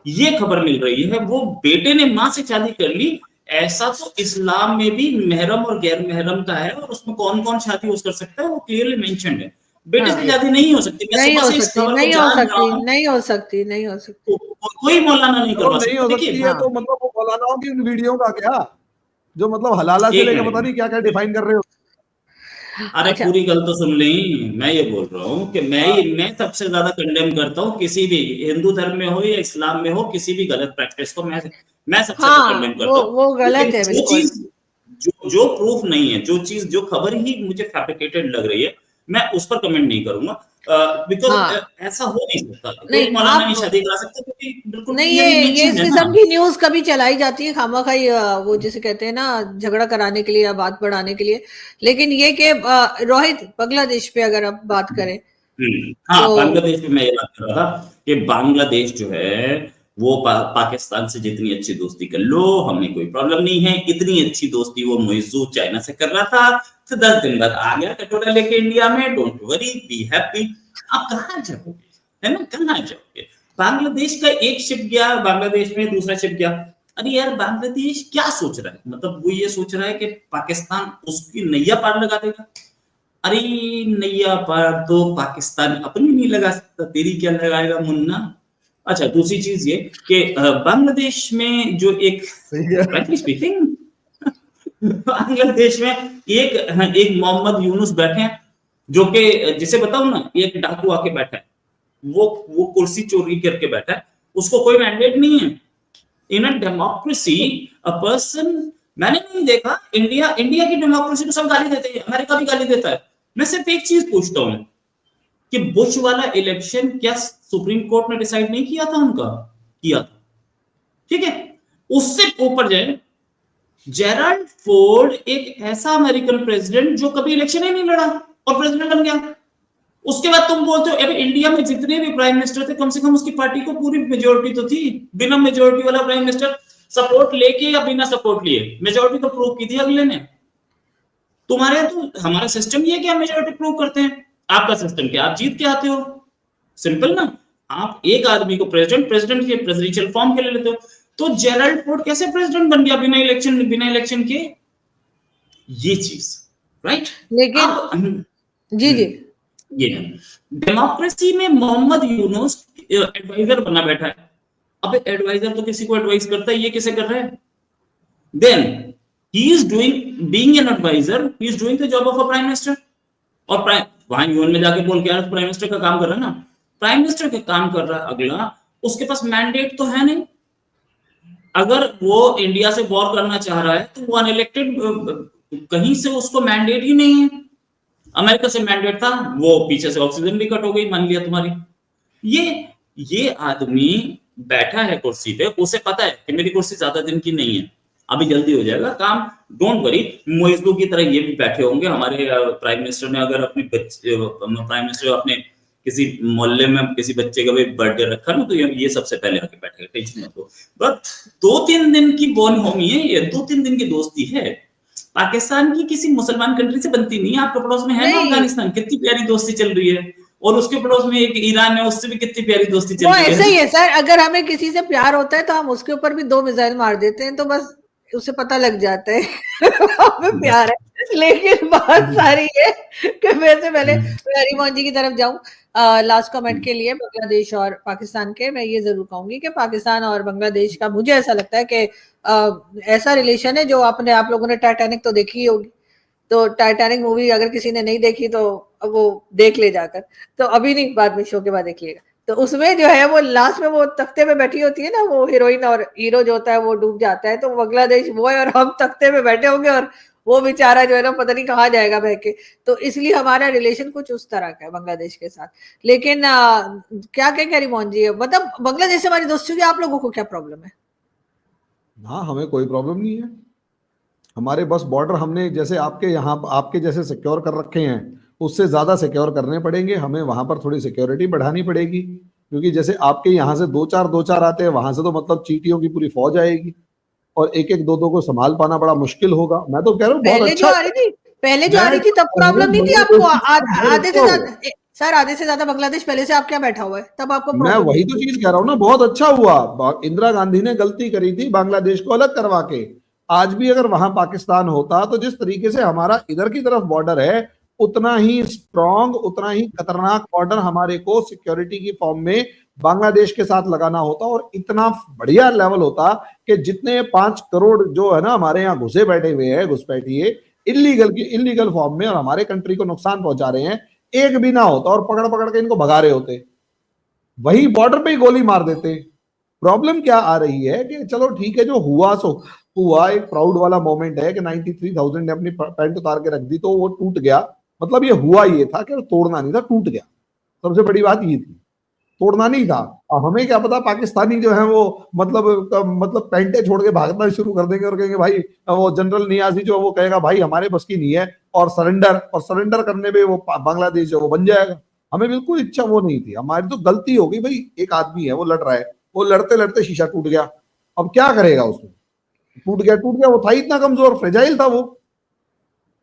ये खबर मिल रही है। वो बेटे ने माँ से शादी कर ली। ऐसा तो इस्लाम में भी महरम और गैर महरम का है, और उसमें कौन कौन शादी कर सकता है वो क्लियरली मेंशन्ड है। बेटे हाँ, से शादी नहीं हो सकती। मैं नहीं सुबह हो से इस सकती, खबर को नहीं हो जान रहा सकती, हूँ, नहीं हो सकती, नहीं हो सकती। कोई मौलाना नहीं चलो करवा नहीं सकता। हो देखिए सकती है हाँ। तो मतलब वो मौलानाओं की उन वीडियो का क्या, जो मतलब हलाला से एक लेकर मिनट, पता नहीं क्या क्या डिफाइन कर रहे हो। अरे अच्छा, पूरी गल तो सुन ली। मैं ये बोल रहा हूँ कि मैं सबसे ज्यादा कंडेम करता हूँ किसी भी हिंदू धर्म में हो या इस्लाम में हो, किसी भी गलत प्रैक्टिस को मैं सबसे ज्यादा हाँ, कंडेम करता हूँ। वो गलत लेकिन है जो बिल्कुल। चीज जो प्रूफ नहीं है, जो चीज जो खबर ही मुझे फैब्रिकेटेड लग रही है, मैं उस पर कमेंट नहीं करूंगा। बिकॉज हाँ, ऐसा हो नहीं सकता, नहीं कोई मौलाना नहीं आप, शादी करा सकता, क्योंकि बिल्कुल नहीं क्लियरली ये इस मेंशन है ना। किस्म की न्यूज कभी चलाई जाती है खामखाई, वो जिसे कहते हैं ना झगड़ा कराने के लिए या बात बढ़ाने के लिए। लेकिन ये कि रोहित, बांग्लादेश पे अगर आप बात करें हाँ, तो बांग्लादेश में मैं ये बात कर रहा था कि बांग्लादेश जो है वो पाकिस्तान से जितनी अच्छी दोस्ती कर लो, हमें कोई प्रॉब्लम नहीं है। इतनी अच्छी दोस्ती वो मुइज्जू चाइना से कर रहा था, तो 10 दिन बाद आ गया कटोरा लेके इंडिया में। Don't worry, be happy. आप कहाँ जाओगे, है ना, कहाँ जाओगे? बांग्लादेश का एक शिप गया बांग्लादेश में, दूसरा शिप गया। अरे यार, बांग्लादेश क्या सोच रहा है? मतलब वो ये सोच रहा है कि पाकिस्तान उसकी नैया पार लगा देगा। अरे नैया पार तो पाकिस्तान अपनी नहीं लगा सकता, तेरी क्या लगाएगा मुन्ना। अच्छा, दूसरी चीज ये कि बांग्लादेश में जो एक, सही है। फ्रैंकली स्पीकिंग, बांग्लादेश में एक मोहम्मद यूनुस बैठे हैं, जो कि जिसे बताऊं ना, एक डाकू आके बैठा है, वो कुर्सी चोरी करके बैठा है, उसको कोई मैंडेट नहीं है। इन अ डेमोक्रेसी अ पर्सन, मैंने नहीं देखा, इंडिया की डेमोक्रेसी को सब गाली देते हैं, अमेरिका भी गाली देता है। मैं सिर्फ एक चीज पूछता हूं कि बुश वाला इलेक्शन क्या सुप्रीम कोर्ट ने डिसाइड नहीं किया था? उनका किया था, ठीक है। उससे ऊपर जाए, जेराल्ड फोर्ड एक ऐसा अमेरिकन प्रेसिडेंट जो कभी इलेक्शन ही नहीं लड़ा और प्रेसिडेंट बन गया। उसके बाद तुम बोलते हो अरे इंडिया में जितने भी प्राइम मिनिस्टर थे, कम से कम उसकी पार्टी को पूरी मेजोरिटी तो थी। बिना मेजोरिटी वाला प्राइम मिनिस्टर, सपोर्ट लेके या बिना सपोर्ट लिए, मेजोरिटी तो प्रूव की थी अगले ने। तुम्हारे तो हमारा सिस्टम ये है कि हम मेजोरिटी प्रूव करते हैं, आपका सिस्टम क्या, आप जीत के आते हो। सिंपल ना। आप एक आदमी को प्रेसिडेंट के प्रेसिडेंशियल फॉर्म के ले लेते हो। तो जेराल्ड फोर्ड कैसे प्रेसिडेंट बन गया बिना इलेक्शन के? ये चीज, राइट। लेकिन अब जी जी, ये डेमोक्रेसी में मोहम्मद यूनुस एडवाइजर बना बैठा है। अब एडवाइजर तो किसी को एडवाइस करता है, ये किसे कर रहा है? Then he is being an advisor, he is doing the job of a prime minister। और वहां यूएन में जाके बोल के यार प्राइम मिनिस्टर का काम कर रहा है ना, प्राइम मिनिस्टर का काम कर रहा है अगला, उसके पास मैंडेट तो है नहीं। अगर वो इंडिया से वॉर करना चाह रहा है तो वो अनइलेक्टेड, कहीं से उसको मैंडेट ही नहीं है। अमेरिका से मैंडेट था, वो पीछे से ऑक्सीजन भी कट हो गई, मान लिया तुम्हारी। ये आदमी बैठा है कुर्सी पे, उसे पता है कि मेरी कुर्सी ज्यादा दिन की नहीं है, अभी जल्दी हो जाएगा काम, डोंट वरी। मोइजू की तरह ये भी बैठे होंगे। हमारे प्राइम मिनिस्टर ने अगर प्राइम मिनिस्टर अपने किसी मोहल्ले में किसी बच्चे का भी बर्थडे रखा ना, तो ये सबसे पहले आके बैठेगा, टेंशन मत लो। बट 2-3 दिन की बोन होमी है ये, 2-3 दिन की दोस्ती है। पाकिस्तान की किसी मुसलमान कंट्री से बनती नहीं है। आपके पड़ोस में है ना अफगानिस्तान, कितनी प्यारी दोस्ती चल रही है, और उसके पड़ोस में एक ईरान है, उससे भी कितनी प्यारी दोस्ती चल वो रही है। ऐसा ही है सर, अगर हमें किसी से प्यार होता है तो हम उसके ऊपर भी 2 मिसाइल मार देते हैं, तो बस उसे पता लग जाता है हमें प्यार है। लेकिन बात सारी है कि मैं से पहले हरिमोहन जी की तरफ जाऊं, लास्ट कमेंट के लिए बांग्लादेश और पाकिस्तान के, मैं ये जरूर कहूंगी कि पाकिस्तान और बांग्लादेश का मुझे ऐसा लगता है कि ऐसा रिलेशन है जो आपने, आप लोगों ने टाइटैनिक तो देखी ही होगी, तो टाइटैनिक मूवी अगर किसी ने नहीं देखी तो वो देख ले जाकर, तो अभी नहीं, बाद में शो के बाद देखिएगा। तो उसमें जो है वो लास्ट में वो तख्ते पे बैठी होती है ना वो हीरोइन, और हीरो जो होता है वो डूब जाता है, तो बांग्लादेश वो है और हम तख्ते पे बैठे होंगे और वो बेचारा जो है ना पता नहीं कहाँ जाएगा बह के। तो इसलिए हमारा रिलेशन कुछ उस तरह का है बांग्लादेश के साथ। लेकिन क्या क्या रिमोन जी, मतलब बांग्लादेश से हमारी दोस्ती होगी, आप लोगों को क्या प्रॉब्लम है? हाँ, हमें कोई प्रॉब्लम नहीं है। हमारे बस बॉर्डर हमने जैसे आपके यहाँ आपके जैसे सिक्योर कर रखे हैं, उससे ज्यादा सिक्योर करने पड़ेंगे हमें। वहां पर थोड़ी सिक्योरिटी बढ़ानी पड़ेगी, क्योंकि जैसे आपके यहाँ से दो चार आते हैं, वहां से तो मतलब चींटियों की पूरी फौज आएगी और एक एक दो को संभाल पाना बड़ा मुश्किल होगा। मैं तो कह रहा हूँ बहुत पहले जो अच्छा। आ रही थी, पहले जो आ रही थी तब प्रॉब्लम नहीं थी आपको? आधे से ज्यादा सर, आधे से ज्यादा बांग्लादेश पहले से आपके यहाँ बैठा हुआ है, तब आपको मैं प्रॉब्लम वही नहीं तो थी। चीज कह रहा हूँ ना, बहुत अच्छा हुआ इंदिरा गांधी ने गलती करी थी बांग्लादेश को अलग करवा के। आज भी अगर वहां पाकिस्तान होता तो जिस तरीके से हमारा इधर की तरफ बॉर्डर है, उतना ही स्ट्रांग, उतना ही खतरनाक बॉर्डर हमारे को सिक्योरिटी की फॉर्म में बांग्लादेश के साथ लगाना होता और इतना बढ़िया लेवल होता कि जितने 5 करोड़ जो है ना हमारे यहाँ घुसे बैठे हुए हैं, घुसपैठिए इलीगल फॉर्म में और हमारे कंट्री को नुकसान पहुंचा रहे हैं, एक भी ना होता और पकड़ पकड़ के इनको भगा रहे होते, वही बॉर्डर पे ही गोली मार देते। प्रॉब्लम क्या आ रही है कि चलो ठीक है, जो हुआ सो हुआ, एक प्राउड वाला मोमेंट है कि 93,000 ने अपनी पैंट उतार के रख दी तो वो टूट गया। मतलब ये हुआ ये था कि तोड़ना नहीं था, टूट गया। सबसे बड़ी बात ये थी, तोड़ना नहीं था। अब हमें क्या पता पाकिस्तानी जो है वो मतलब पैंटे छोड़ के भागना शुरू कर देंगे और कहेंगे भाई, वो जनरल नियाजी जो वो कहेगा भाई हमारे बस की नहीं है और सरेंडर करने में वो बांग्लादेश जो वो बन जाएगा। हमें बिल्कुल इच्छा वो नहीं थी, हमारी तो गलती हो गई भाई। एक आदमी है वो लड़ रहा है, वो लड़ते लड़ते शीशा टूट गया, अब क्या करेगा उसमें? टूट गया, वो था इतना कमजोर, फ्रेजाइल था वो।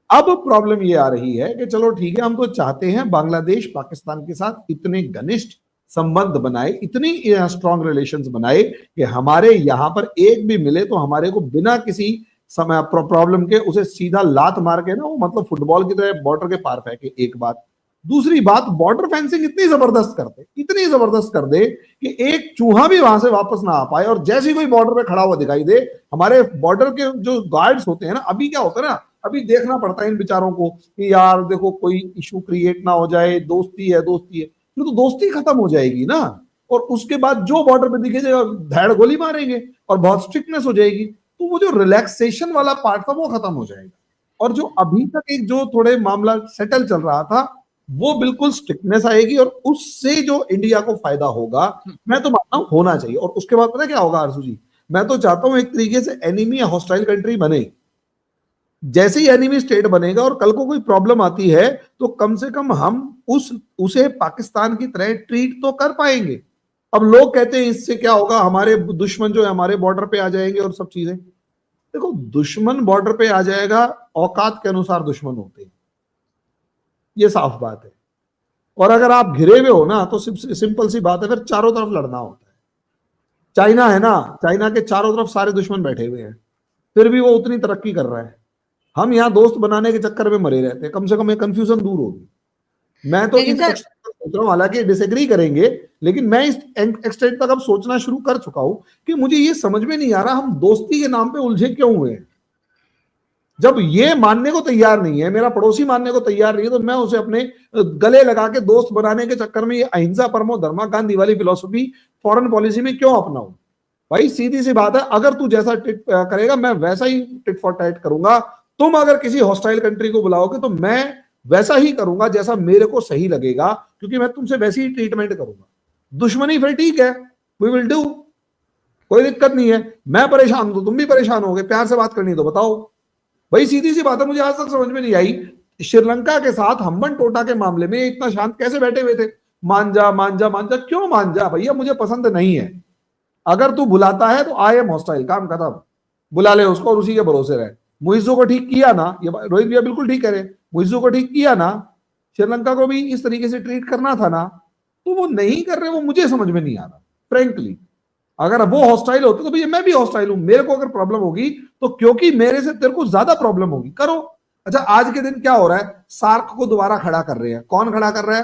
अब प्रॉब्लम ये आ रही है कि चलो ठीक है, हम तो चाहते हैं बांग्लादेश पाकिस्तान के साथ इतने घनिष्ठ संबंध बनाए, इतनी स्ट्रॉन्ग रिलेशंस बनाए कि हमारे यहां पर एक भी मिले तो हमारे को बिना किसी समय प्रॉब्लम के उसे सीधा लात मार के ना वो मतलब फुटबॉल की तरह बॉर्डर के पार फेंके। एक बात। दूसरी बात, बॉर्डर फेंसिंग इतनी जबरदस्त कर दे कि एक चूहा भी वहां से वापस ना आ पाए, और जैसे ही कोई बॉर्डर पे खड़ा हुआ दिखाई दे, हमारे बॉर्डर के जो गार्ड्स होते हैं ना, अभी क्या होता है ना, अभी देखना पड़ता है इन बेचारों को कि यार देखो कोई इशू क्रिएट ना हो जाए, दोस्ती है फिर तो दोस्ती खत्म हो जाएगी ना। और उसके बाद जो बॉर्डर पे दिखे धैड़ गोली मारेंगे और बहुत स्ट्रिक्टनेस हो जाएगी, तो वो जो रिलैक्सेशन वाला पार्ट था वो खत्म हो जाएगा। और जो अभी तक एक जो थोड़े मामला सेटल चल रहा था, वो बिल्कुल स्ट्रिक्टनेस आएगी और उससे जो इंडिया को फायदा होगा, मैं तो मानता हूं होना चाहिए। और उसके बाद पता क्या होगा आरजू जी, मैं तो चाहता हूं एक तरीके से एनिमी या हॉस्टाइल कंट्री बने। जैसे ही एनिमी स्टेट बनेगा और कल को कोई प्रॉब्लम आती है तो कम से कम हम उसे पाकिस्तान की तरह ट्रीट तो कर पाएंगे। अब लोग कहते हैं इससे क्या होगा, हमारे दुश्मन जो है हमारे बॉर्डर पे आ जाएंगे और सब चीजें। देखो, दुश्मन बॉर्डर पे आ जाएगा, औकात के अनुसार दुश्मन होते हैं, ये साफ बात है। और अगर आप घिरे हुए हो ना तो सिंपल सी बात है, फिर चारों तरफ लड़ना होता है। चाइना है ना, चाइना के चारों तरफ सारे दुश्मन बैठे हुए हैं, फिर भी वो उतनी तरक्की कर रहा है। हम यहाँ दोस्त बनाने के चक्कर में मरे रहते हैं, कम से कम ये कंफ्यूजन दूर होगी। मैं तो इस सोच रहा हूँ, हालांकि डिसएग्री करेंगे, लेकिन मैं इस एक्सटेंट तक अब सोचना शुरू कर चुका हूं कि मुझे ये समझ में नहीं आ रहा हम दोस्ती के नाम पे उलझे क्यों हुए। जब ये मानने को तैयार नहीं है, मेरा पड़ोसी मानने को तैयार नहीं है, तो मैं उसे अपने गले लगा के दोस्त बनाने के चक्कर में ये अहिंसा परमो धर्मा गांधी वाली फिलॉसफी फॉरेन पॉलिसी में क्यों अपनाऊं? भाई सीधी सी बात है, अगर तू जैसा टिट करेगा मैं वैसा ही टिट फॉर टैट करूंगा। तुम अगर किसी हॉस्टाइल कंट्री को बुलाओगे तो मैं वैसा ही करूंगा जैसा मेरे को सही लगेगा, क्योंकि मैं तुमसे वैसी ही ट्रीटमेंट करूंगा। दुश्मनी फिर ठीक है, वी विल डू, कोई दिक्कत नहीं है। मैं परेशान हूं तो तुम भी परेशान होगे, प्यार से बात करनी तो बताओ। भाई सीधी सी बात है, मुझे आज तक समझ में नहीं आई श्रीलंका के साथ हम्बन टोटा के मामले में इतना शांत कैसे बैठे हुए थे। मान जा क्यों मान जा भैया, मुझे पसंद नहीं है। अगर तू बुलाता है तो आई एम हॉस्टाइल, काम खत्म, बुला ले उसको और उसी के भरोसे रहे। मुइज्जो को ठीक किया ना, ये रोहित भैया बिल्कुल ठीक कह रहे, मुइज्जो को ठीक किया ना, श्रीलंका को भी इस तरीके से ट्रीट करना था ना, तो वो नहीं कर रहे, वो मुझे समझ में नहीं आ रहा फ्रेंकली। अगर वो हॉस्टाइल होते तो भैया मैं भी हॉस्टाइल हूं, मेरे को अगर प्रॉब्लम होगी तो क्योंकि मेरे से तेरे को ज्यादा प्रॉब्लम होगी, करो। अच्छा, आज के दिन क्या हो रहा है, सार्क को दोबारा खड़ा कर रहे हैं। कौन खड़ा कर रहा है?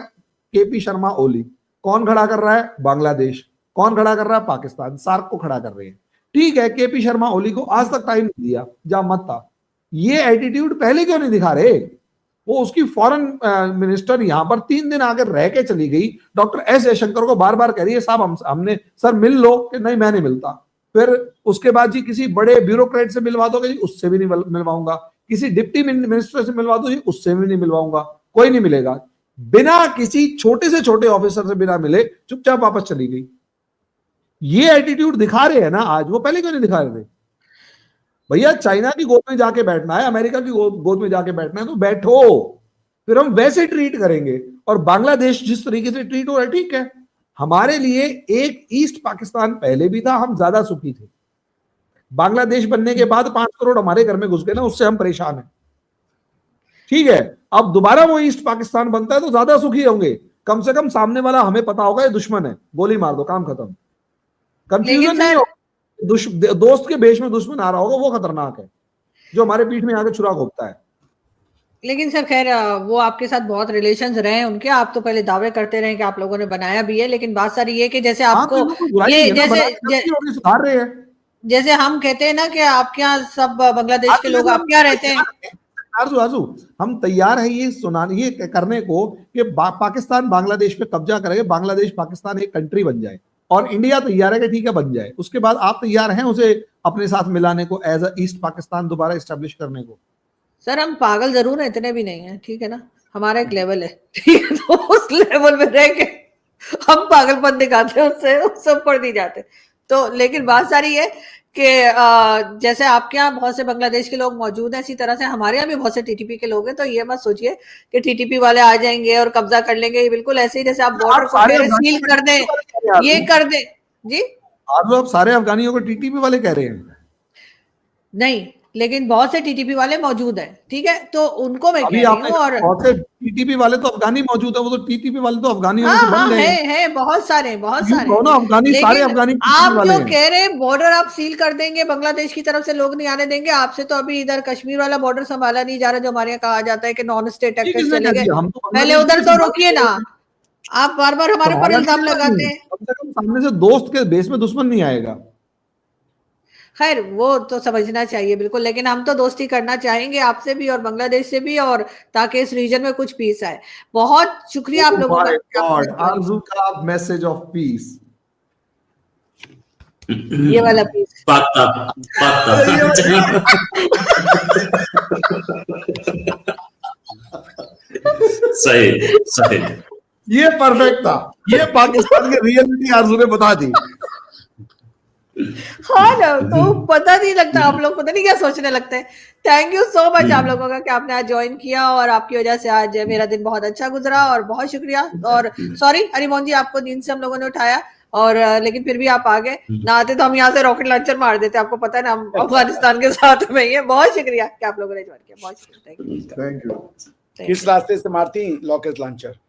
केपी शर्मा ओली। कौन खड़ा कर रहा है? बांग्लादेश। कौन खड़ा कर रहा है? पाकिस्तान। सार्क को खड़ा कर रहे हैं। ठीक है, केपी शर्मा ओली को आज तक टाइम नहीं दिया, जा मत था। ये एटीट्यूड पहले क्यों नहीं दिखा रहे? वो उसकी फॉरेन मिनिस्टर यहां पर 3 दिन आगे रह के चली गई, डॉक्टर एस जयशंकर को बार बार कह रही है साहब हमने सर मिल लो, कि नहीं मैं नहीं मिलता। फिर उसके बाद जी किसी बड़े ब्यूरोक्रेट से मिलवा दोगे जी, उससे भी नहीं मिलवाऊंगा। किसी डिप्टी मिनिस्टर से मिलवा दो, उससे भी नहीं मिलवाऊंगा, कोई नहीं मिलेगा। बिना किसी छोटे से छोटे ऑफिसर से बिना मिले चुपचाप वापस चली गई। ये एटीट्यूड दिखा रहे हैं ना आज, वो पहले क्यों नहीं दिखा रहे थे? भैया चाइना की गोद में जाके बैठना है, अमेरिका की गोद में जाके बैठना है तो बैठो, फिर हम वैसे ट्रीट करेंगे। और बांग्लादेश जिस तरीके से ट्रीट हो रहा है, ठीक है, हमारे लिए एक ईस्ट पाकिस्तान पहले भी था, हम ज्यादा सुखी थे। बांग्लादेश बनने के बाद 5 करोड़ हमारे घर में घुस गए ना, उससे हम परेशान हैं। ठीक है, अब दोबारा वो ईस्ट पाकिस्तान बनता है तो ज्यादा सुखी होंगे। कम से कम सामने वाला हमें पता होगा ये दुश्मन है, गोली मार दो, काम खत्म। कंफ्यूजन नहीं हो, दोस्त के भेष में दुश्मन आ रहा होगा, वो खतरनाक है, जो हमारे पीठ में आके छुरा घोंपता है। लेकिन सर खैर वो आपके साथ बहुत रिलेशंस रहे हैं उनके, आप तो पहले दावे करते रहे कि आप लोगों ने बनाया भी है, लेकिन बात सारी ये कि जैसे आपको ये सुधार रहे हैं, जैसे हम कहते हैं ना कि आपके यहाँ सब बांग्लादेश के लोग आपके यहाँ रहते हैं। आरजू हम तैयार है ये करने को कि पाकिस्तान बांग्लादेश पे कब्जा करेगा, बांग्लादेश पाकिस्तान एक कंट्री बन जाए, और इंडिया तैयार है कि ठीक है बन जाए। उसके बाद आप तैयार हैं उसे अपने साथ मिलाने को, एज अ ईस्ट पाकिस्तान दोबारा एस्टेब्लिश करने को? सर हम पागल जरूर हैं, इतने भी नहीं है, ठीक है ना, हमारा एक लेवल है, ठीक है, तो उस लेवल में रह के हम पागलपन दिखाते हैं, उससे ऊपर नहीं जाते। तो लेकिन बात सारी है कि जैसे आपके यहाँ बहुत से बांग्लादेश के लोग मौजूद हैं, इसी तरह से हमारे यहाँ भी बहुत से टीटीपी के लोग हैं। तो ये मत सोचिए कि टीटीपी वाले आ जाएंगे और कब्जा कर लेंगे, ये बिल्कुल ऐसे ही जैसे आप बॉर्डर को सील कर दें, ये कर दें। जी आप सारे अफगानियों को टीटीपी वाले कह रहे हैं? नहीं, लेकिन बहुत से टीटीपी वाले मौजूद हैं, ठीक है, तो उनको मैं कह रही हूँ। और बहुत से टीटीपी वाले तो अफगानी मौजूद है, वो तो टीटीपी वाले तो अफगानियों से बन गए हैं, बहुत सारे अफगानी, सारे अफगानी। आप जो कह रहे हैं बॉर्डर आप सील कर देंगे, बांग्लादेश की तरफ से लोग नहीं आने देंगे, आपसे तो अभी इधर कश्मीर वाला बॉर्डर संभाला नहीं जा रहा, जो हमारे यहाँ कहा जाता है कि नॉन स्टेट एक्टर्स चले गए। पहले उधर तो रुकिए ना, आप बार बार हमारे ऊपर इल्जाम लगाते हैं। कम से कम सामने से दोस्त के बेस में दुश्मन नहीं आएगा। खैर वो तो समझना चाहिए बिल्कुल, लेकिन हम तो दोस्ती करना चाहेंगे आपसे भी और बांग्लादेश से भी, और ताकि इस रीजन में कुछ पीस आए। बहुत शुक्रिया आप लोगों का। आरजू का मैसेज ऑफ पीस, ये वाला पीस सही, ये परफेक्ट था, ये पाकिस्तान की रियलिटी आरजू ने बता दी। हाँ ना, तो पता नहीं लगता, आप लोग पता नहीं क्या सोचने लगते हैं। थैंक यू सो मच आप लोगों का कि आपने आज ज्वाइन किया, और आपकी वजह से आज मेरा दिन बहुत अच्छा गुजरा, और बहुत शुक्रिया। और सॉरी हरिमोहन जी, आपको नींद से हम लोगों ने उठाया, और लेकिन फिर भी आप आ गए, ना आते तो हम यहाँ से रॉकेट लॉन्चर मार देते, आपको पता है ना हम अफगानिस्तान के साथ में ही है। बहुत शुक्रिया कि आप लोगों ने ज्वाइन किया, बहुत शुक्रिया, थैंक यू। किस रास्ते से मारती रॉकेट लॉन्चर?